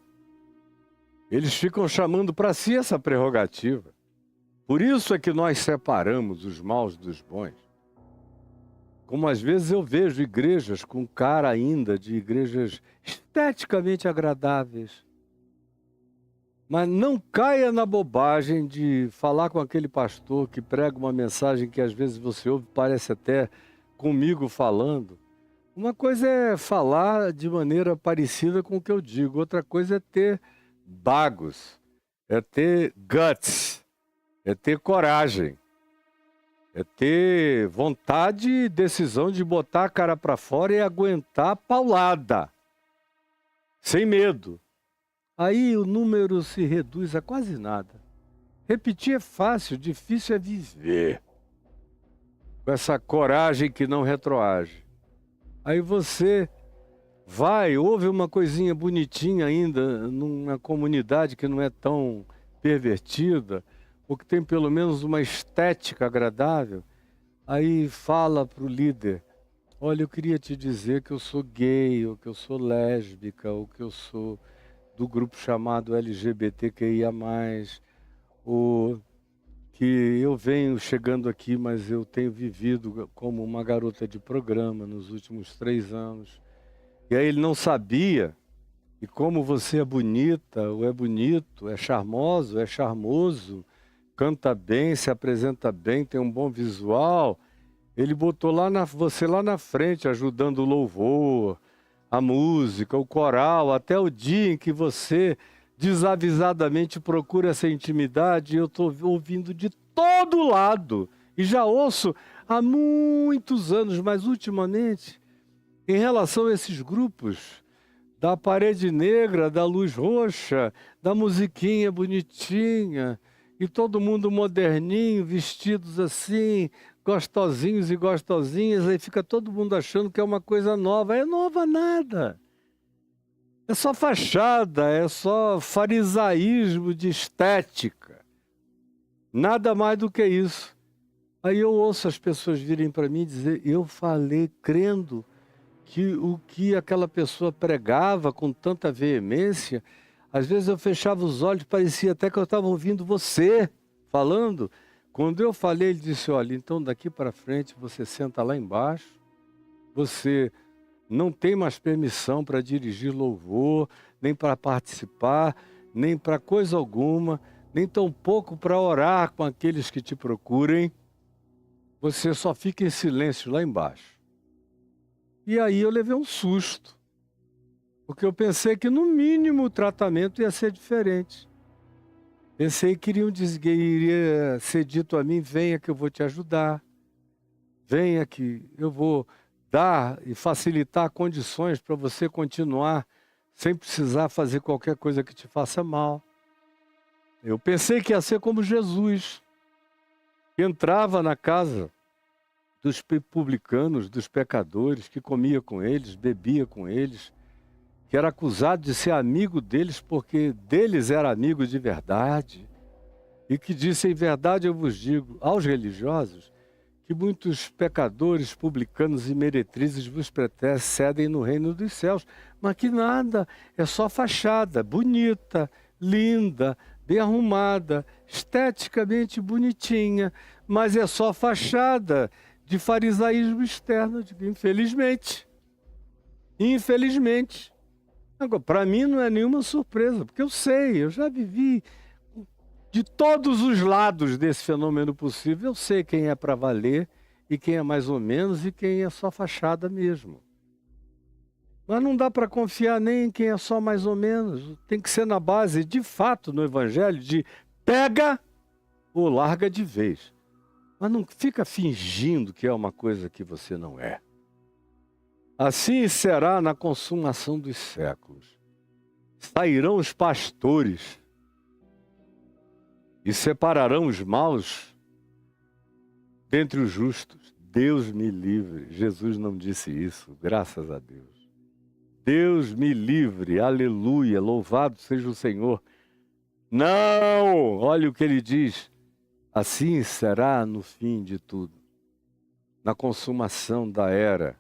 eles ficam chamando para si essa prerrogativa. Por isso é que nós separamos os maus dos bons. Como às vezes eu vejo igrejas com cara ainda de igrejas esteticamente agradáveis. Mas não caia na bobagem de falar com aquele pastor que prega uma mensagem que às vezes você ouve, parece até comigo falando. Uma coisa é falar de maneira parecida com o que eu digo, outra coisa é ter bagos, é ter guts, é ter coragem, é ter vontade e decisão de botar a cara para fora e aguentar a paulada, sem medo. Aí o número se reduz a quase nada. Repetir é fácil, difícil é viver. Com essa coragem que não retroage. Aí você vai, ouve uma coisinha bonitinha ainda, numa comunidade que não é tão pervertida, ou que tem pelo menos uma estética agradável, aí fala para o líder, olha, eu queria te dizer que eu sou gay, ou que eu sou lésbica, ou que eu sou do grupo chamado LGBTQIA+, ou que eu venho chegando aqui, mas eu tenho vivido como uma garota de programa nos últimos 3 anos. E aí ele não sabia, e como você é bonita, ou é bonito, é charmoso, é charmoso, canta bem, se apresenta bem, tem um bom visual, ele botou você lá na frente, ajudando o louvor, a música, o coral, até o dia em que você desavisadamente procura essa intimidade, eu estou ouvindo de todo lado. E já ouço há muitos anos, mas ultimamente, em relação a esses grupos, da parede negra, da luz roxa, da musiquinha bonitinha, e todo mundo moderninho, vestidos assim, gostosinhos e gostosinhas, aí fica todo mundo achando que é uma coisa nova. É nova nada. É só fachada, é só farisaísmo de estética. Nada mais do que isso. Aí eu ouço as pessoas virem para mim dizer, eu falei crendo que o que aquela pessoa pregava com tanta veemência, às vezes eu fechava os olhos, parecia até que eu estava ouvindo você falando. Quando eu falei, ele disse, olha, então daqui para frente você senta lá embaixo, você não tem mais permissão para dirigir louvor, nem para participar, nem para coisa alguma, nem tampouco para orar com aqueles que te procurem. Você só fica em silêncio lá embaixo. E aí eu levei um susto, porque eu pensei que no mínimo o tratamento ia ser diferente. Pensei que iria ser dito a mim, venha que eu vou te ajudar, venha que eu vou dar e facilitar condições para você continuar sem precisar fazer qualquer coisa que te faça mal. Eu pensei que ia ser como Jesus, que entrava na casa dos publicanos, dos pecadores, que comia com eles, bebia com eles, que era acusado de ser amigo deles porque deles era amigo de verdade, e que disse, em verdade eu vos digo, aos religiosos, que muitos pecadores, publicanos e meretrizes vos precedem no reino dos céus, mas que nada, é só fachada, bonita, linda, bem arrumada, esteticamente bonitinha, mas é só fachada de farisaísmo externo, infelizmente. Infelizmente. Agora, para mim não é nenhuma surpresa, porque eu sei, eu já vivi de todos os lados desse fenômeno possível. Eu sei quem é para valer e quem é mais ou menos e quem é só fachada mesmo. Mas não dá para confiar nem em quem é só mais ou menos. Tem que ser na base, de fato, no Evangelho, de pega ou larga de vez. Mas não fica fingindo que é uma coisa que você não é. Assim será na consumação dos séculos. Sairão os pastores e separarão os maus dentre os justos. Deus me livre. Jesus não disse isso, graças a Deus. Deus me livre, aleluia, louvado seja o Senhor. Não! Olha o que ele diz. Assim será no fim de tudo. Na consumação da era.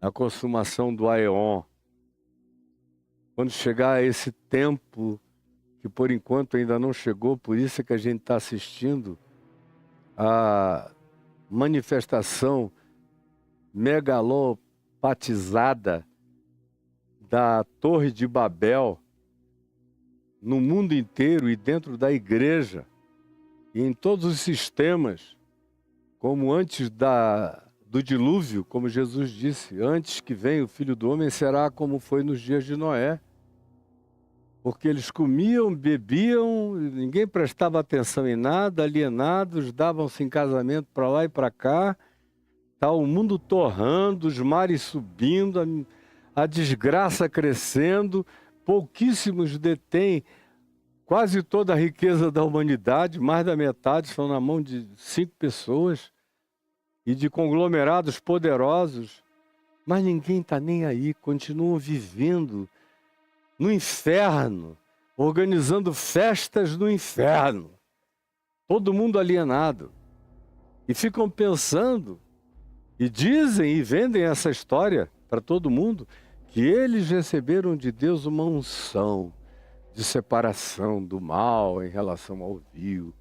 Na consumação do aeon. Quando chegar esse tempo, que por enquanto ainda não chegou, por isso é que a gente está assistindo a manifestação megalopatizada da Torre de Babel no mundo inteiro e dentro da igreja e em todos os sistemas, como antes do dilúvio, como Jesus disse, antes que venha o Filho do Homem será como foi nos dias de Noé. Porque eles comiam, bebiam, ninguém prestava atenção em nada, alienados, davam-se em casamento para lá e para cá, tá o mundo torrando, os mares subindo, a desgraça crescendo, pouquíssimos detêm quase toda a riqueza da humanidade, mais da metade estão na mão de 5 pessoas e de conglomerados poderosos, mas ninguém está nem aí, continuam vivendo no inferno, organizando festas no inferno, todo mundo alienado, e ficam pensando, e dizem e vendem essa história para todo mundo, que eles receberam de Deus uma unção de separação do mal em relação ao vil,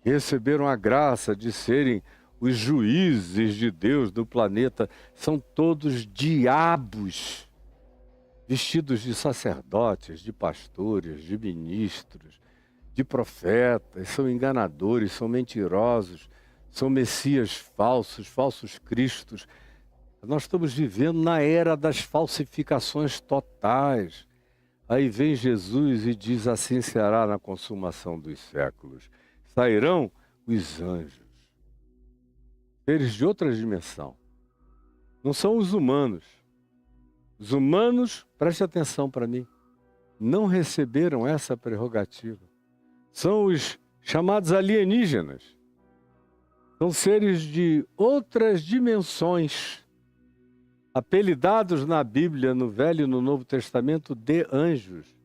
que receberam a graça de serem os juízes de Deus do planeta. São todos diabos, vestidos de sacerdotes, de pastores, de ministros, de profetas, são enganadores, são mentirosos, são messias falsos, falsos cristos, Nós estamos vivendo na era das falsificações totais. Aí vem Jesus e diz: assim será na consumação dos séculos. Sairão os anjos, seres de outra dimensão. Não são os humanos. Os humanos, preste atenção para mim, não receberam essa prerrogativa. São os chamados alienígenas. São seres de outras dimensões, apelidados na Bíblia, no Velho e no Novo Testamento, de anjos,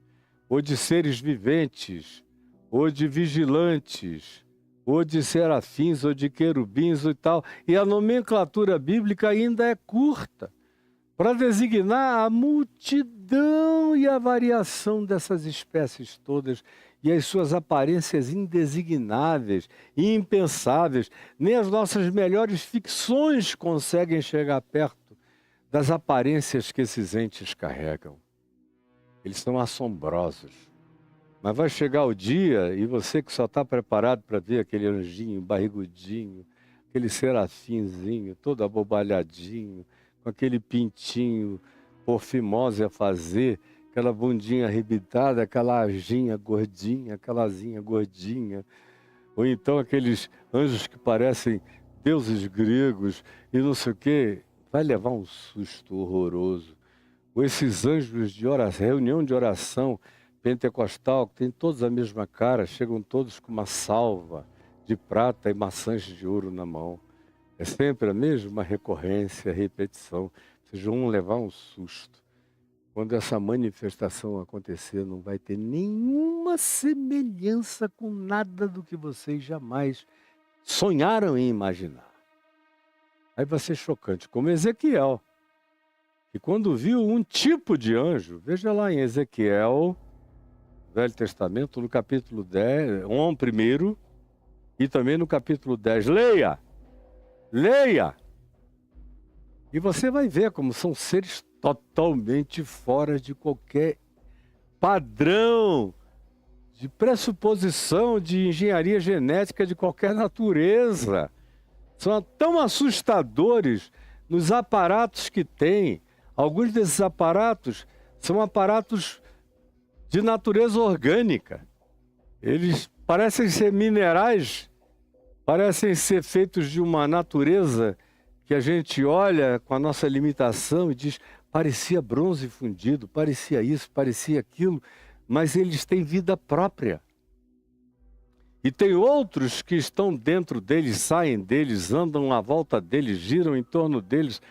ou de seres viventes, ou de vigilantes, ou de serafins, ou de querubins e tal. E a nomenclatura bíblica ainda é curta para designar a multidão e a variação dessas espécies todas e as suas aparências indesignáveis e impensáveis. Nem as nossas melhores ficções conseguem chegar perto das aparências que esses entes carregam. Eles são assombrosos. Mas vai chegar o dia, e você que só está preparado para ver aquele anjinho barrigudinho, aquele serafinzinho, todo abobalhadinho, com aquele pintinho por fimose a fazer, aquela bundinha arrebitada, aquela asinha gordinha, aquela asinha gordinha, ou então aqueles anjos que parecem deuses gregos e não sei o quê, vai levar um susto horroroso. Ou esses anjos de oração, reunião de oração pentecostal, que tem todos a mesma cara, chegam todos com uma salva de prata e maçãs de ouro na mão. É sempre a mesma recorrência, repetição. Vocês vão levar um susto. Quando essa manifestação acontecer, não vai ter nenhuma semelhança com nada do que vocês jamais sonharam em imaginar. Aí vai ser chocante, como Ezequiel, que quando viu um tipo de anjo, veja lá em Ezequiel, Velho Testamento, no capítulo 10, 1 e também no capítulo 10. Leia! Leia! E você vai ver como são seres totalmente fora de qualquer padrão de pressuposição de engenharia genética de qualquer natureza. São tão assustadores nos aparatos que têm. Alguns desses aparatos são aparatos de natureza orgânica. Eles parecem ser minerais, parecem ser feitos de uma natureza que a gente olha com a nossa limitação e diz, parecia bronze fundido, parecia isso, parecia aquilo, mas eles têm vida própria. E tem outros que estão dentro deles, saem deles, andam à volta deles, giram em torno deles,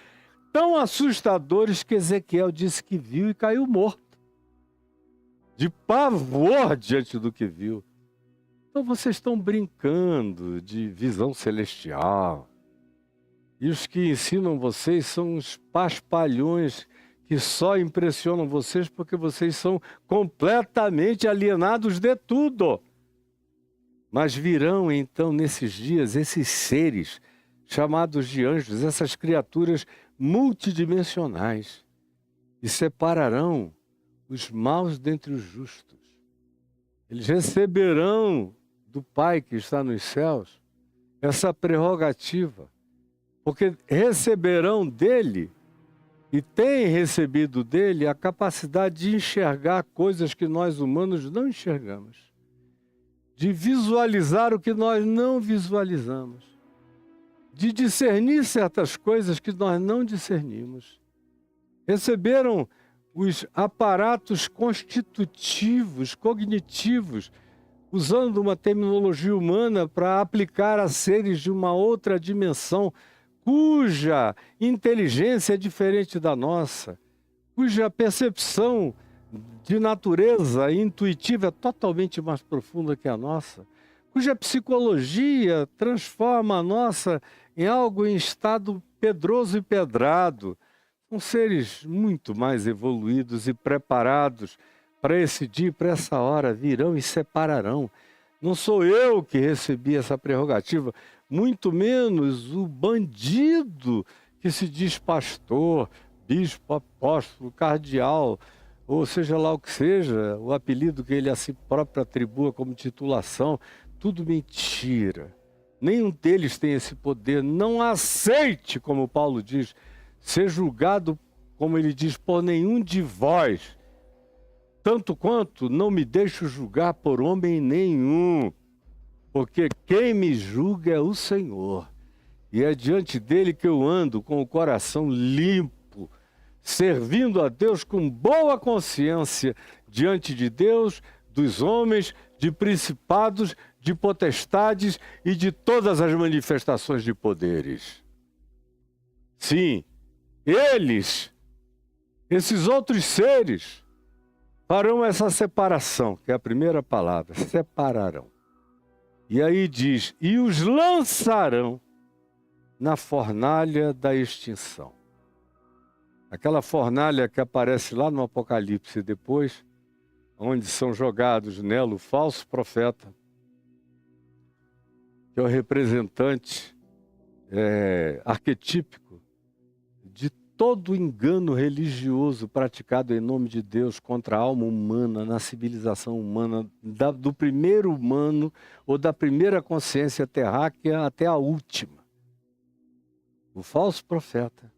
tão assustadores que Ezequiel disse que viu e caiu morto, de pavor diante do que viu. Então vocês estão brincando de visão celestial. E os que ensinam vocês são uns paspalhões que só impressionam vocês porque vocês são completamente alienados de tudo. Mas virão então nesses dias esses seres chamados de anjos, essas criaturas multidimensionais, e separarão os maus dentre os justos. Eles receberão do Pai que está nos céus essa prerrogativa, porque receberão dele e têm recebido dele a capacidade de enxergar coisas que nós humanos não enxergamos, de visualizar o que nós não visualizamos, de discernir certas coisas que nós não discernimos. Receberam os aparatos constitutivos, cognitivos, usando uma terminologia humana para aplicar a seres de uma outra dimensão, cuja inteligência é diferente da nossa, cuja percepção de natureza intuitiva é totalmente mais profunda que a nossa, cuja psicologia transforma a nossa em algo em estado pedroso e pedrado. São seres muito mais evoluídos e preparados para esse dia e para essa hora, virão e separarão. Não sou eu que recebi essa prerrogativa, muito menos o bandido que se diz pastor, bispo, apóstolo, cardeal, ou seja lá o que seja, o apelido que ele a si próprio atribua como titulação, tudo mentira. Nenhum deles tem esse poder. Não aceite, como Paulo diz, ser julgado, como ele diz, por nenhum de vós, tanto quanto não me deixo julgar por homem nenhum, porque quem me julga é o Senhor, e é diante dele que eu ando com o coração limpo, servindo a Deus com boa consciência, diante de Deus, dos homens, de principados, de potestades e de todas as manifestações de poderes. Sim, esses outros seres, farão essa separação, que é a primeira palavra, separarão. E aí diz, e os lançarão na fornalha da extinção. Aquela fornalha que aparece lá no Apocalipse depois, onde são jogados nela o falso profeta, que é o representante arquetípico de todo o engano religioso praticado em nome de Deus contra a alma humana, na civilização humana, do primeiro humano ou da primeira consciência terráquea até a última. O falso profeta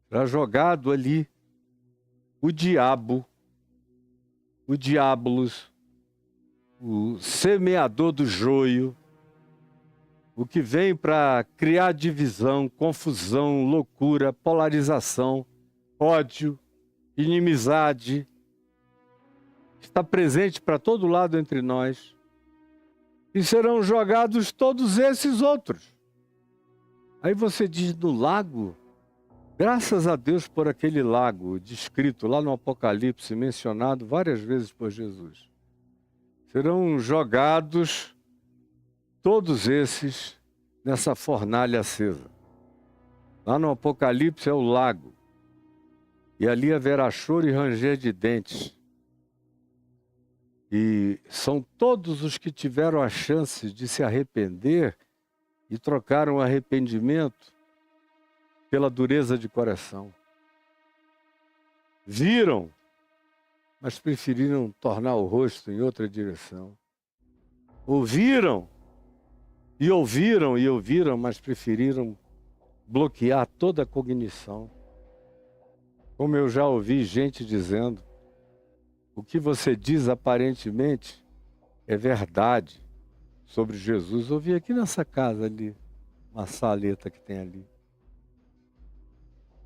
será jogado ali, o diabo, o diabolos, o semeador do joio, o que vem para criar divisão, confusão, loucura, polarização, ódio, inimizade, está presente para todo lado entre nós. E serão jogados todos esses outros. Aí você diz no lago, graças a Deus por aquele lago descrito lá no Apocalipse, mencionado várias vezes por Jesus. Serão jogados todos esses nessa fornalha acesa. Lá no Apocalipse é o lago. E ali haverá choro e ranger de dentes. E são todos os que tiveram a chance de se arrepender e trocaram o arrependimento pela dureza de coração. Viram, mas preferiram tornar o rosto em outra direção. Ouviram, mas preferiram bloquear toda a cognição. Como eu já ouvi gente dizendo, o que você diz aparentemente é verdade sobre Jesus. Ouvi aqui nessa casa ali, uma saleta que tem ali.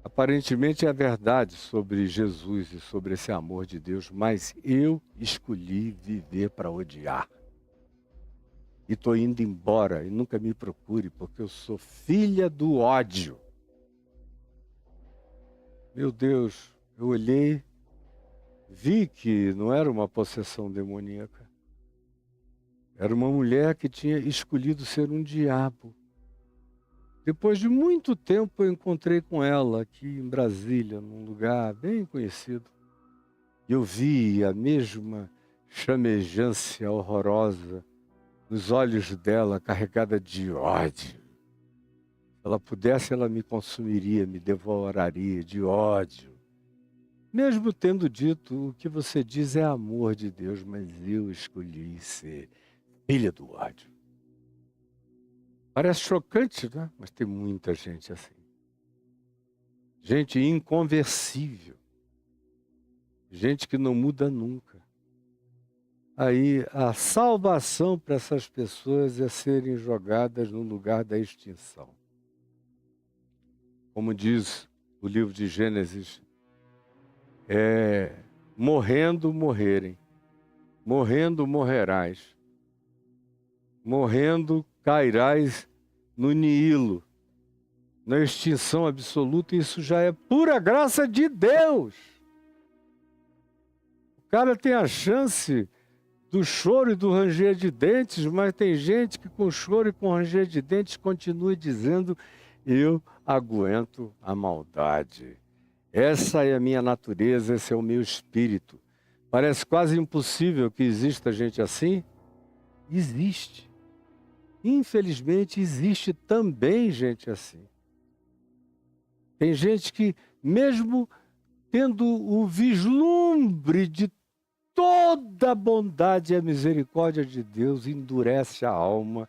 Aparentemente é verdade sobre Jesus e sobre esse amor de Deus, mas eu escolhi viver para odiar. E estou indo embora, e nunca me procure, porque eu sou filha do ódio. Meu Deus, eu olhei, vi que não era uma possessão demoníaca. Era uma mulher que tinha escolhido ser um diabo. Depois de muito tempo eu encontrei com ela aqui em Brasília, num lugar bem conhecido. Eu vi a mesma chamejância horrorosa nos olhos dela, carregada de ódio. Se ela pudesse, ela me consumiria, me devoraria de ódio. Mesmo tendo dito, o que você diz é amor de Deus, mas eu escolhi ser filha do ódio. Parece chocante, né? Mas tem muita gente assim. Gente inconversível. Gente que não muda nunca. Aí a salvação para essas pessoas é serem jogadas no lugar da extinção. Como diz o livro de Gênesis, morrendo morrerem, morrendo morrerás, morrendo cairás no Nilo, na extinção absoluta. Isso já é pura graça de Deus. O cara tem a chance do choro e do ranger de dentes, mas tem gente que com choro e com ranger de dentes continua dizendo: eu aguento a maldade. Essa é a minha natureza, esse é o meu espírito. Parece quase impossível que exista gente assim. Existe. Infelizmente, existe também gente assim. Tem gente que, mesmo tendo o vislumbre de toda a bondade e a misericórdia de Deus, endurece a alma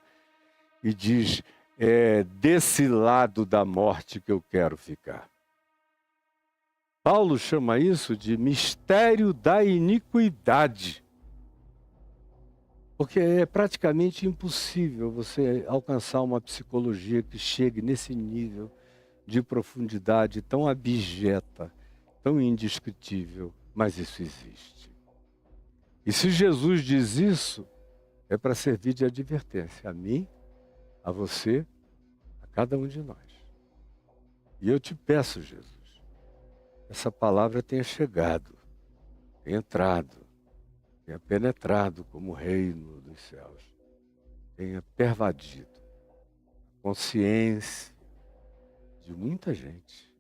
e diz: é desse lado da morte que eu quero ficar. Paulo chama isso de mistério da iniquidade. Porque é praticamente impossível você alcançar uma psicologia que chegue nesse nível de profundidade tão abjeta, tão indescritível, mas isso existe. E se Jesus diz isso, é para servir de advertência a mim, a você, a cada um de nós. E eu te peço, Jesus, essa palavra tenha chegado, tenha entrado, tenha penetrado como reino dos céus, tenha pervadido a consciência de muita gente,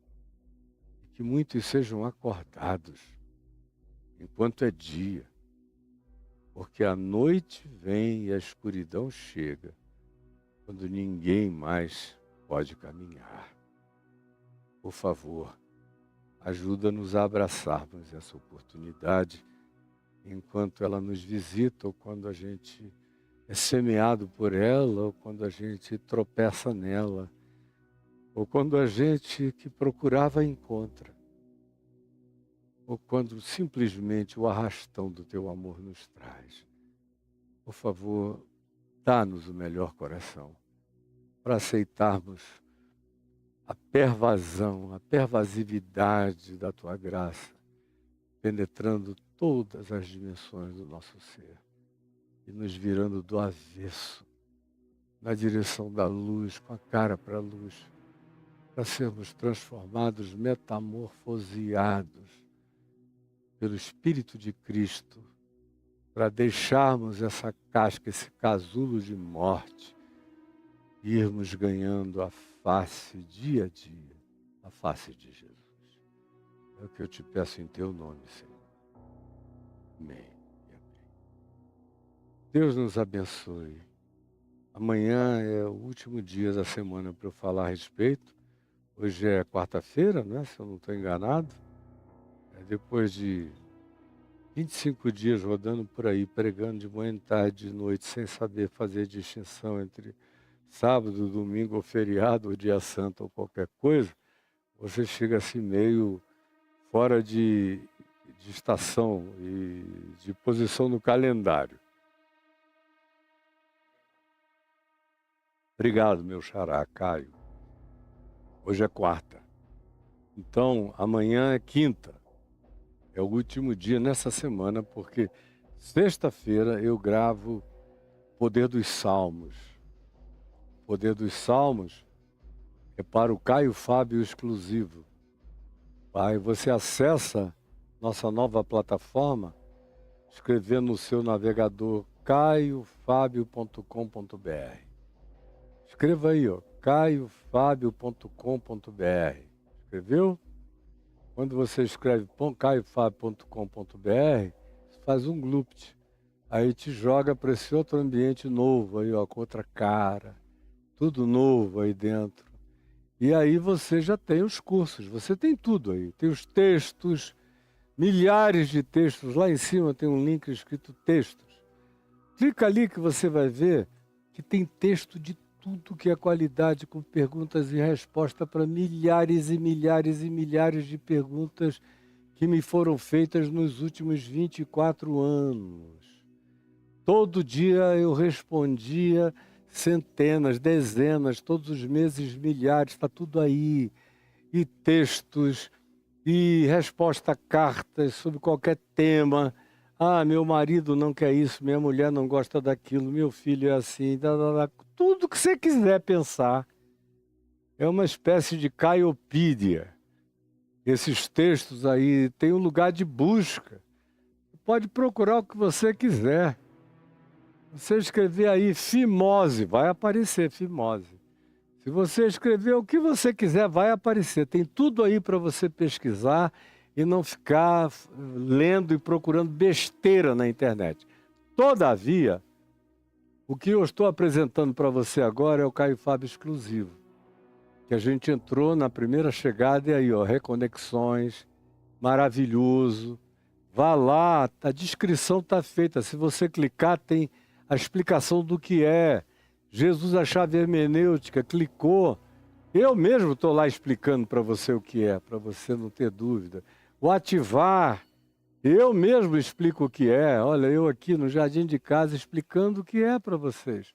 e que muitos sejam acordados enquanto é dia, porque a noite vem e a escuridão chega, quando ninguém mais pode caminhar. Por favor, ajuda-nos a abraçarmos essa oportunidade enquanto ela nos visita, ou quando a gente é semeado por ela, ou quando a gente tropeça nela, ou quando a gente que procurava encontra, ou quando simplesmente o arrastão do teu amor nos traz. Por favor, dá-nos o melhor coração para aceitarmos a pervasão, a pervasividade da tua graça, penetrando todas as dimensões do nosso ser e nos virando do avesso, na direção da luz, com a cara para a luz, para sermos transformados, metamorfoseados pelo Espírito de Cristo, para deixarmos essa casca, esse casulo de morte, e irmos ganhando a face dia a dia, a face de Jesus. É o que eu te peço em teu nome, Senhor. Amém e amém. Deus nos abençoe. Amanhã é o último dia da semana para eu falar a respeito. Hoje é quarta-feira, né? Se eu não estou enganado. Depois de 25 dias rodando por aí, pregando de manhã, tarde, de noite, sem saber fazer distinção entre sábado, domingo ou feriado, ou dia santo ou qualquer coisa, você chega assim meio fora de estação e de posição no calendário. Obrigado, meu xará, Caio. Hoje é quarta. Então, amanhã é quinta. É o último dia nessa semana, porque sexta-feira eu gravo Poder dos Salmos. Poder dos Salmos é para o Caio Fábio exclusivo. Aí você acessa nossa nova plataforma, escrevendo no seu navegador caiofabio.com.br. Escreva aí, ó, caiofabio.com.br. Escreveu? Quando você escreve caiofabio.com.br, faz um glupt. Aí te joga para esse outro ambiente novo, aí, ó, com outra cara. Tudo novo aí dentro. E aí você já tem os cursos, você tem tudo aí. Tem os textos, milhares de textos. Lá em cima tem um link escrito textos. Clica ali que você vai ver que tem texto de tudo que é qualidade, com perguntas e respostas para milhares e milhares e milhares de perguntas que me foram feitas nos últimos 24 anos. Todo dia eu respondia centenas, dezenas, todos os meses milhares, está tudo aí. E textos, e resposta a cartas sobre qualquer tema. Ah, meu marido não quer isso, minha mulher não gosta daquilo, meu filho é assim, tudo que você quiser pensar. É uma espécie de caiopídia. Esses textos aí têm um lugar de busca. Pode procurar o que você quiser. Você escrever aí fimose, vai aparecer fimose. Se você escrever o que você quiser, vai aparecer. Tem tudo aí para você pesquisar e não ficar lendo e procurando besteira na internet. Todavia, o que eu estou apresentando para você agora é o Caio Fábio exclusivo. Que a gente entrou na primeira chegada e aí, ó, reconexões, maravilhoso. Vá lá, a descrição está feita. Se você clicar, tem a explicação do que é. Jesus, a chave hermenêutica, clicou. Eu mesmo estou lá explicando para você o que é, para você não ter dúvida. O ativar, eu mesmo explico o que é. Olha, eu aqui no jardim de casa explicando o que é para vocês.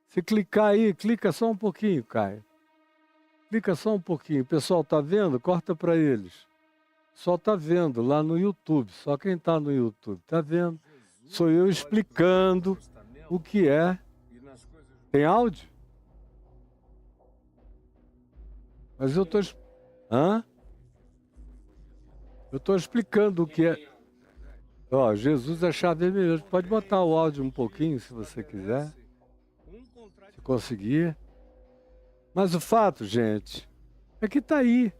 Se clicar aí, clica só um pouquinho, Caio. Clica só um pouquinho. O pessoal está vendo? Corta para eles. O pessoal está vendo lá no YouTube. Só quem está no YouTube está vendo. Sou eu explicando o que é. Tem áudio? Mas eu estou... Hã? Eu estou explicando o que é. Ó, Jesus é a chave hermenêutica. Pode botar o áudio um pouquinho, se você quiser. Se conseguir. Mas o fato, gente, é que está aí.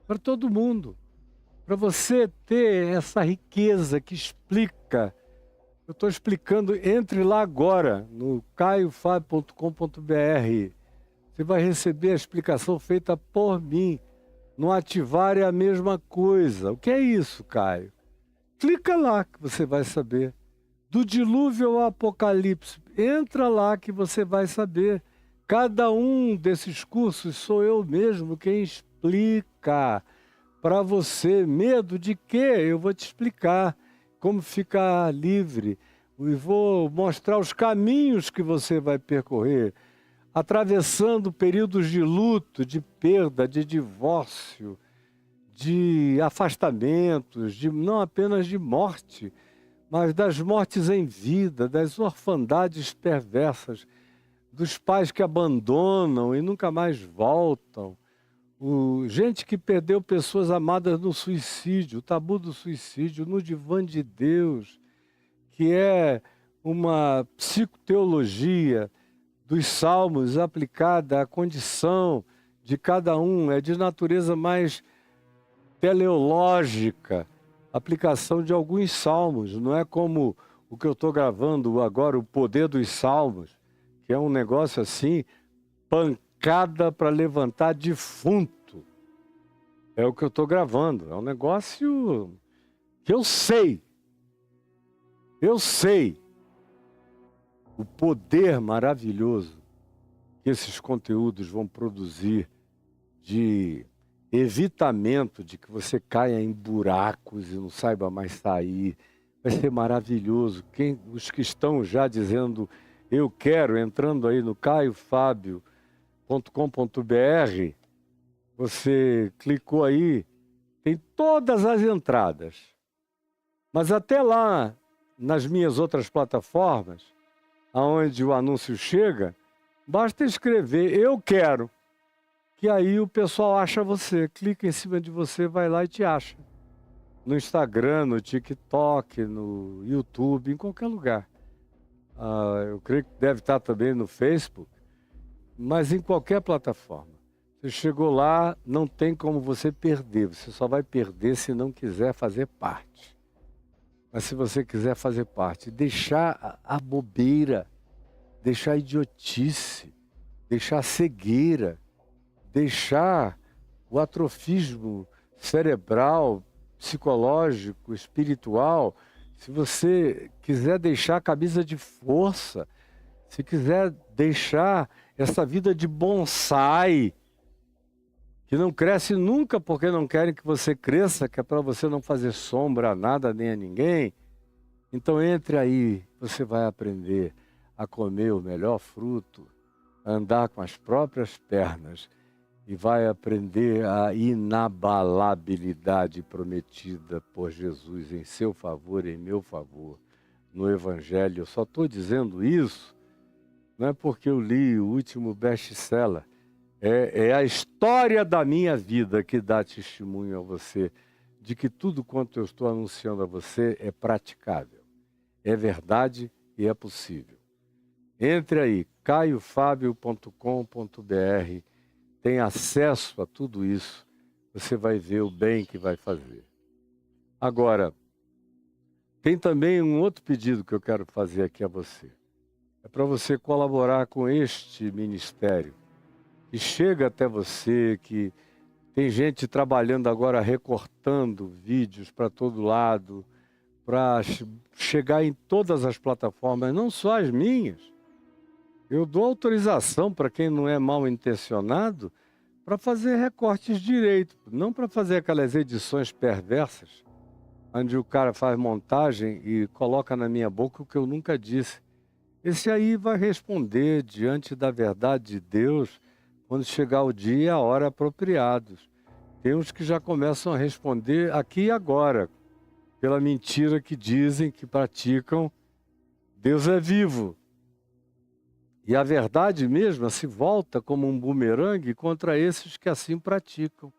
Para todo mundo. Para você ter essa riqueza que explica. Eu estou explicando, entre lá agora, no caiofabio.com.br. Você vai receber a explicação feita por mim. No ativar é a mesma coisa. O que é isso, Caio? Clica lá que você vai saber. Do dilúvio ao apocalipse. Entra lá que você vai saber. Cada um desses cursos sou eu mesmo quem explica para você. Medo de quê? Eu vou te explicar como ficar livre. E vou mostrar os caminhos que você vai percorrer, atravessando períodos de luto, de perda, de divórcio, de afastamentos, de não apenas de morte, mas das mortes em vida, das orfandades perversas, dos pais que abandonam e nunca mais voltam, gente que perdeu pessoas amadas no suicídio, o tabu do suicídio, no divã de Deus, que é uma psicoteologia dos salmos aplicada à condição de cada um, é de natureza mais teleológica, aplicação de alguns salmos, não é como o que eu estou gravando agora, o poder dos salmos, que é um negócio assim, pancada para levantar defunto. É o que eu estou gravando, é um negócio que eu sei o poder maravilhoso que esses conteúdos vão produzir de evitamento de que você caia em buracos e não saiba mais sair. Vai ser maravilhoso. Os que estão já dizendo eu quero, entrando aí no caiofabio.com.br, você clicou aí, tem todas as entradas. Mas até lá, nas minhas outras plataformas, aonde o anúncio chega, basta escrever eu quero, que aí o pessoal acha você, clica em cima de você, vai lá e te acha. No Instagram, no TikTok, no YouTube, em qualquer lugar. Eu creio que deve estar também no Facebook, mas em qualquer plataforma. Você chegou lá, não tem como você perder, você só vai perder se não quiser fazer parte. Mas se você quiser fazer parte, deixar a bobeira, deixar a idiotice, deixar a cegueira, deixar o atrofismo cerebral, psicológico, espiritual, se você quiser deixar a camisa de força, se quiser deixar essa vida de bonsai, que não cresce nunca porque não querem que você cresça, que é para você não fazer sombra a nada nem a ninguém, então entre aí, você vai aprender a comer o melhor fruto, a andar com as próprias pernas, e vai aprender a inabalabilidade prometida por Jesus em seu favor, em meu favor, no Evangelho. Eu só estou dizendo isso, não é porque eu li o último best-seller, é a história da minha vida que dá testemunho a você de que tudo quanto eu estou anunciando a você é praticável, é verdade e é possível. Entre aí, caiofabio.com.br, tem acesso a tudo isso, você vai ver o bem que vai fazer. Agora, tem também um outro pedido que eu quero fazer aqui a você. É para você colaborar com este ministério, que chega até você, que tem gente trabalhando agora, recortando vídeos para todo lado, para chegar em todas as plataformas, não só as minhas. Eu dou autorização para quem não é mal intencionado para fazer recortes direito, não para fazer aquelas edições perversas, onde o cara faz montagem e coloca na minha boca o que eu nunca disse. Esse aí vai responder diante da verdade de Deus quando chegar o dia e a hora apropriados. Tem uns que já começam a responder aqui e agora, pela mentira que dizem, que praticam. Deus é vivo. E a verdade mesma se volta como um bumerangue contra esses que assim praticam,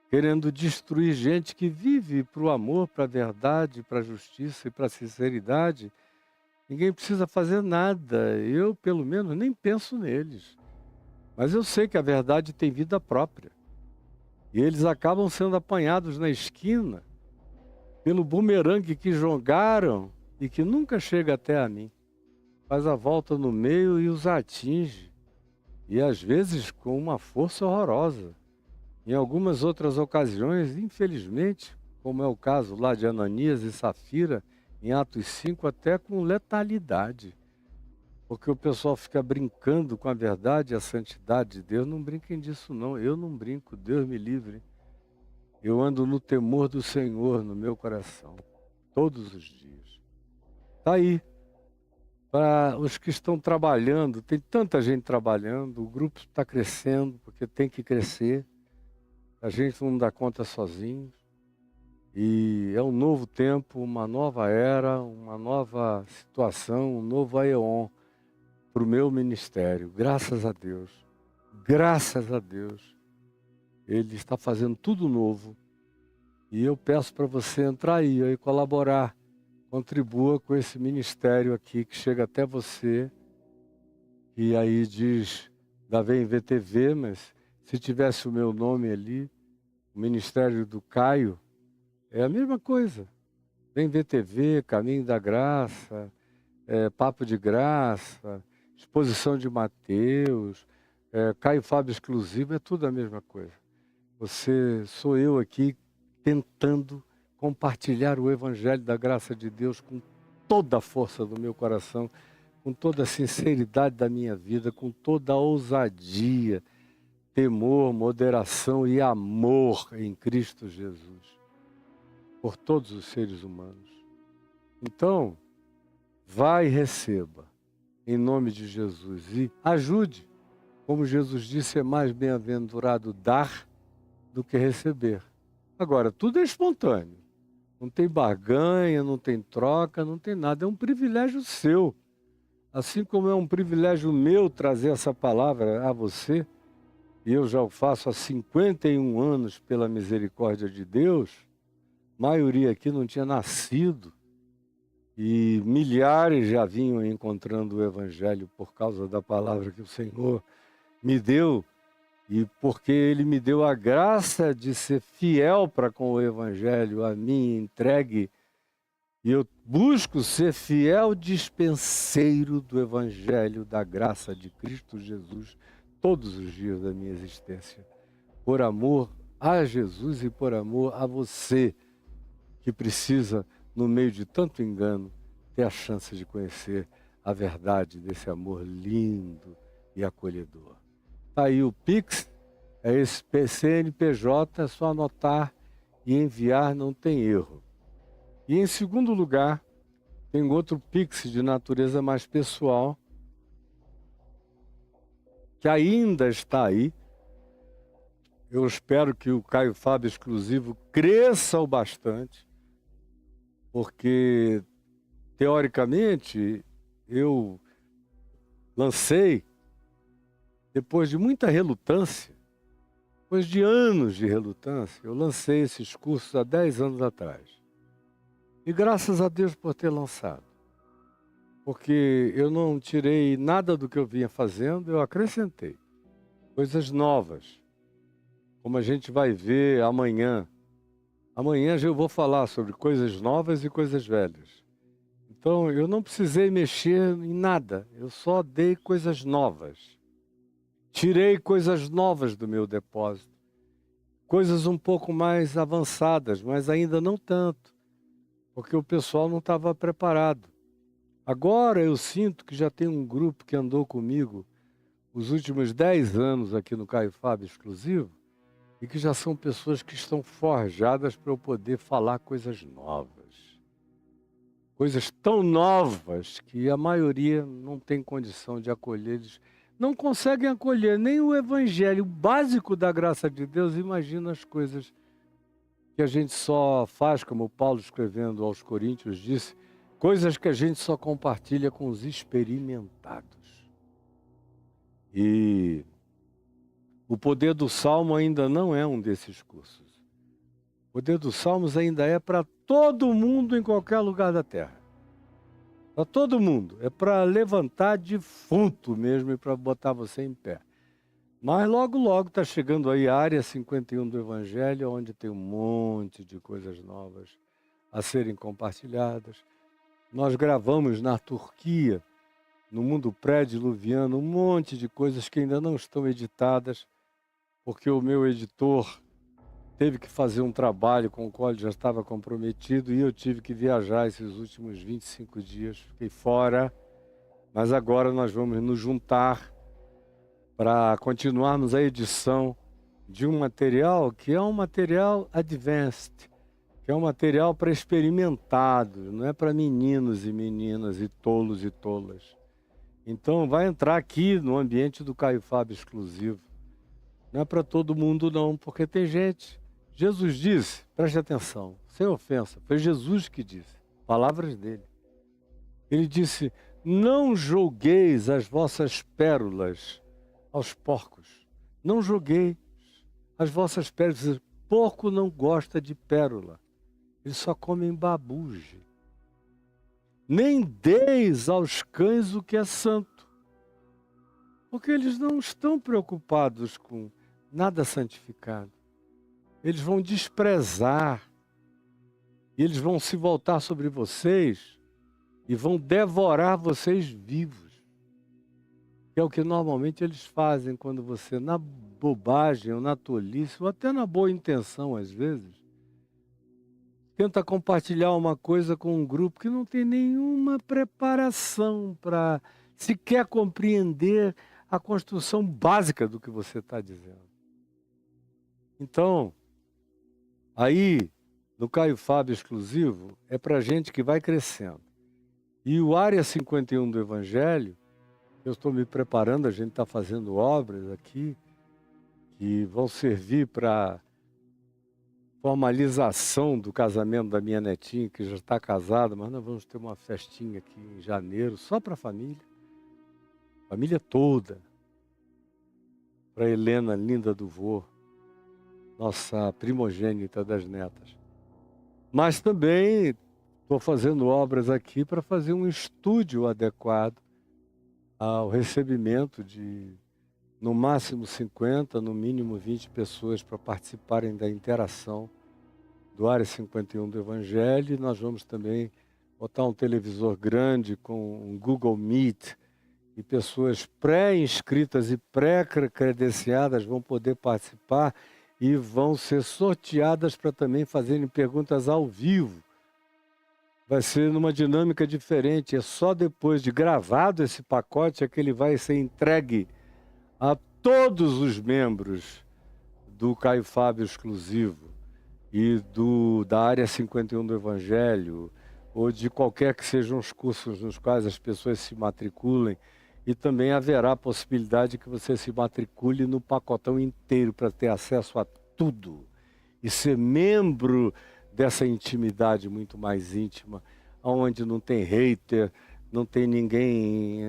querendo destruir gente que vive para o amor, para a verdade, para a justiça e para a sinceridade. Ninguém precisa fazer nada. Eu, pelo menos, nem penso neles. Mas eu sei que a verdade tem vida própria. E eles acabam sendo apanhados na esquina pelo bumerangue que jogaram e que nunca chega até a mim. Faz a volta no meio e os atinge. E às vezes com uma força horrorosa. Em algumas outras ocasiões, infelizmente, como é o caso lá de Ananias e Safira, em Atos 5, até com letalidade. Porque o pessoal fica brincando com a verdade e a santidade de Deus. Não brinquem disso não, eu não brinco, Deus me livre. Eu ando no temor do Senhor no meu coração, todos os dias. Está aí. Para os que estão trabalhando, tem tanta gente trabalhando, o grupo está crescendo, porque tem que crescer. A gente não dá conta sozinho. E é um novo tempo, uma nova era, uma nova situação, um novo aeon para o meu ministério. Graças a Deus. Graças a Deus. Ele está fazendo tudo novo. E eu peço para você entrar aí e colaborar. Contribua com esse ministério aqui que chega até você. E aí diz da Vem VTV, mas se tivesse o meu nome ali, o Ministério do Caio, é a mesma coisa. Vem VTV, Caminho da Graça, Papo de Graça, Exposição de Mateus, Caio Fábio Exclusivo, é tudo a mesma coisa. Sou eu aqui tentando compartilhar o Evangelho da graça de Deus com toda a força do meu coração, com toda a sinceridade da minha vida, com toda a ousadia, temor, moderação e amor em Cristo Jesus, por todos os seres humanos. Então, vai e receba, em nome de Jesus, e ajude. Como Jesus disse, é mais bem-aventurado dar do que receber. Agora, tudo é espontâneo. Não tem barganha, não tem troca, não tem nada. É um privilégio seu. Assim como é um privilégio meu trazer essa palavra a você, e eu já o faço há 51 anos pela misericórdia de Deus, a maioria aqui não tinha nascido, e milhares já vinham encontrando o Evangelho por causa da palavra que o Senhor me deu, e porque Ele me deu a graça de ser fiel para com o Evangelho, a mim entregue, e eu busco ser fiel dispenseiro do Evangelho, da graça de Cristo Jesus, todos os dias da minha existência. Por amor a Jesus e por amor a você, que precisa, no meio de tanto engano, ter a chance de conhecer a verdade desse amor lindo e acolhedor. Está aí o Pix, é esse CNPJ, é só anotar e enviar, não tem erro. E em segundo lugar, tem outro Pix de natureza mais pessoal, que ainda está aí. Eu espero que o Caio Fábio Exclusivo cresça o bastante, porque, teoricamente, eu lancei, depois de muita relutância, depois de anos de relutância, eu lancei esses cursos há 10 anos atrás. E graças a Deus por ter lançado. Porque eu não tirei nada do que eu vinha fazendo, eu acrescentei coisas novas, como a gente vai ver amanhã. Amanhã eu vou falar sobre coisas novas e coisas velhas. Então eu não precisei mexer em nada, eu só dei coisas novas. Tirei coisas novas do meu depósito, coisas um pouco mais avançadas, mas ainda não tanto, porque o pessoal não estava preparado. Agora eu sinto que já tem um grupo que andou comigo os últimos 10 anos aqui no Caio Fábio Exclusivo e que já são pessoas que estão forjadas para eu poder falar coisas novas. Coisas tão novas que a maioria não tem condição de acolher, eles não conseguem acolher nem o evangelho básico da graça de Deus. Imagina as coisas que a gente só faz, como Paulo escrevendo aos Coríntios disse, coisas que a gente só compartilha com os experimentados. E o poder do Salmo ainda não é um desses cursos. O poder dos Salmos ainda é para todo mundo em qualquer lugar da terra. Para todo mundo. É para levantar defunto mesmo e para botar você em pé. Mas logo, logo está chegando aí a área 51 do Evangelho, onde tem um monte de coisas novas a serem compartilhadas. Nós gravamos na Turquia, no mundo pré-diluviano, um monte de coisas que ainda não estão editadas, porque o meu editor teve que fazer um trabalho com o qual ele já estava comprometido e eu tive que viajar esses últimos 25 dias, fiquei fora, mas agora nós vamos nos juntar para continuarmos a edição de um material que é um material advanced, que é um material para experimentados, não é para meninos e meninas e tolos e tolas. Então vai entrar aqui no ambiente do Caio Fábio Exclusivo. Não é para todo mundo não, porque tem gente. Jesus disse, preste atenção, sem ofensa, foi Jesus que disse, palavras dele. Ele disse, não julgueis as vossas pérolas aos porcos. Não julgueis as vossas pérolas. Porco não gosta de pérola. Eles só comem babuge. Nem deis aos cães o que é santo. Porque eles não estão preocupados com nada santificado. Eles vão desprezar. E eles vão se voltar sobre vocês e vão devorar vocês vivos. Que é o que normalmente eles fazem quando você, na bobagem ou na tolice, ou até na boa intenção às vezes, tenta compartilhar uma coisa com um grupo que não tem nenhuma preparação para sequer compreender a construção básica do que você está dizendo. Então, aí, no Caio Fábio Exclusivo, é para gente que vai crescendo. E o Área 51 do Evangelho, eu estou me preparando, a gente está fazendo obras aqui que vão servir para formalização do casamento da minha netinha, que já está casada, mas nós vamos ter uma festinha aqui em janeiro, só para a família toda. Para Helena, linda do vô, nossa primogênita das netas. Mas também estou fazendo obras aqui para fazer um estúdio adequado ao recebimento de, no máximo 50, no mínimo 20 pessoas para participarem da interação do Área 51 do Evangelho. E nós vamos também botar um televisor grande com um Google Meet e pessoas pré-inscritas e pré-credenciadas vão poder participar e vão ser sorteadas para também fazerem perguntas ao vivo. Vai ser numa dinâmica diferente, é só depois de gravado esse pacote é que ele vai ser entregue a todos os membros do Caio Fábio Exclusivo e da Área 51 do Evangelho, ou de qualquer que sejam os cursos nos quais as pessoas se matriculem, e também haverá a possibilidade que você se matricule no pacotão inteiro para ter acesso a tudo e ser membro dessa intimidade muito mais íntima, onde não tem hater, não tem ninguém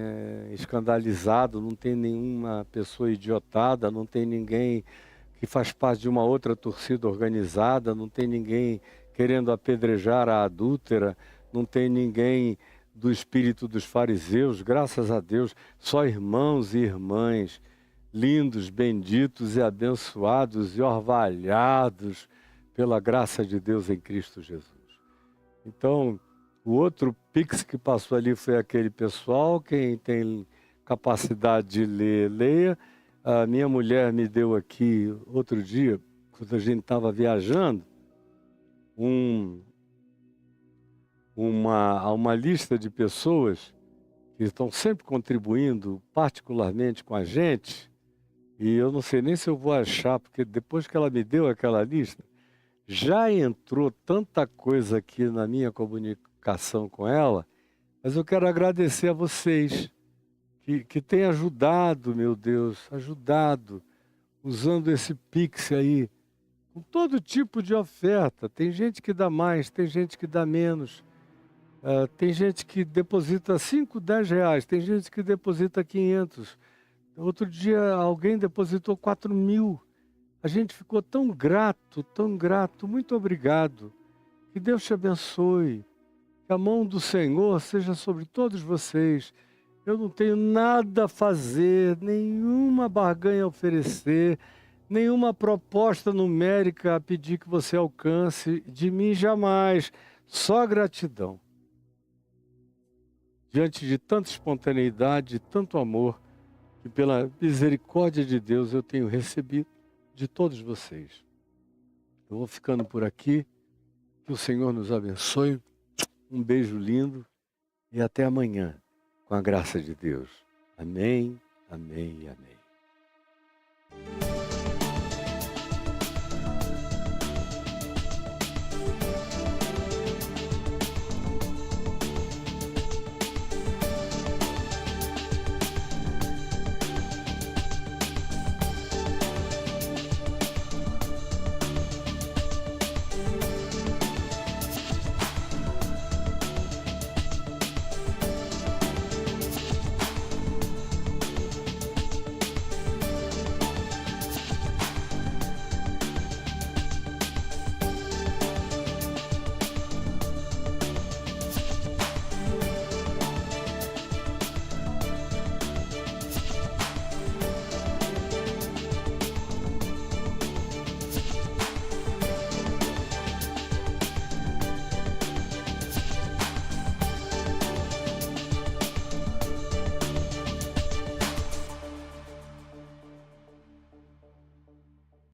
escandalizado, não tem nenhuma pessoa idiotada, não tem ninguém que faz parte de uma outra torcida organizada, não tem ninguém querendo apedrejar a adúltera, não tem ninguém do espírito dos fariseus, graças a Deus, só irmãos e irmãs, lindos, benditos e abençoados e orvalhados pela graça de Deus em Cristo Jesus. Então, o outro pix que passou ali foi aquele pessoal, quem tem capacidade de ler, leia. A minha mulher me deu aqui, outro dia, quando a gente estava viajando, um uma lista de pessoas que estão sempre contribuindo, particularmente com a gente, e eu não sei nem se eu vou achar, porque depois que ela me deu aquela lista, já entrou tanta coisa aqui na minha comunicação com ela, mas eu quero agradecer a vocês que têm ajudado, meu Deus, ajudado, usando esse Pix aí, com todo tipo de oferta. Tem gente que dá mais, tem gente que dá menos. Tem gente que deposita 5, 10 reais, tem gente que deposita 500. Outro dia alguém depositou 4.000. A gente ficou tão grato, tão grato. Muito obrigado. Que Deus te abençoe. Que a mão do Senhor seja sobre todos vocês. Eu não tenho nada a fazer, nenhuma barganha a oferecer, nenhuma proposta numérica a pedir que você alcance. De mim jamais. Só gratidão. Diante de tanta espontaneidade, tanto amor, que pela misericórdia de Deus eu tenho recebido de todos vocês. Eu vou ficando por aqui, que o Senhor nos abençoe, um beijo lindo e até amanhã, com a graça de Deus. Amém, amém e amém.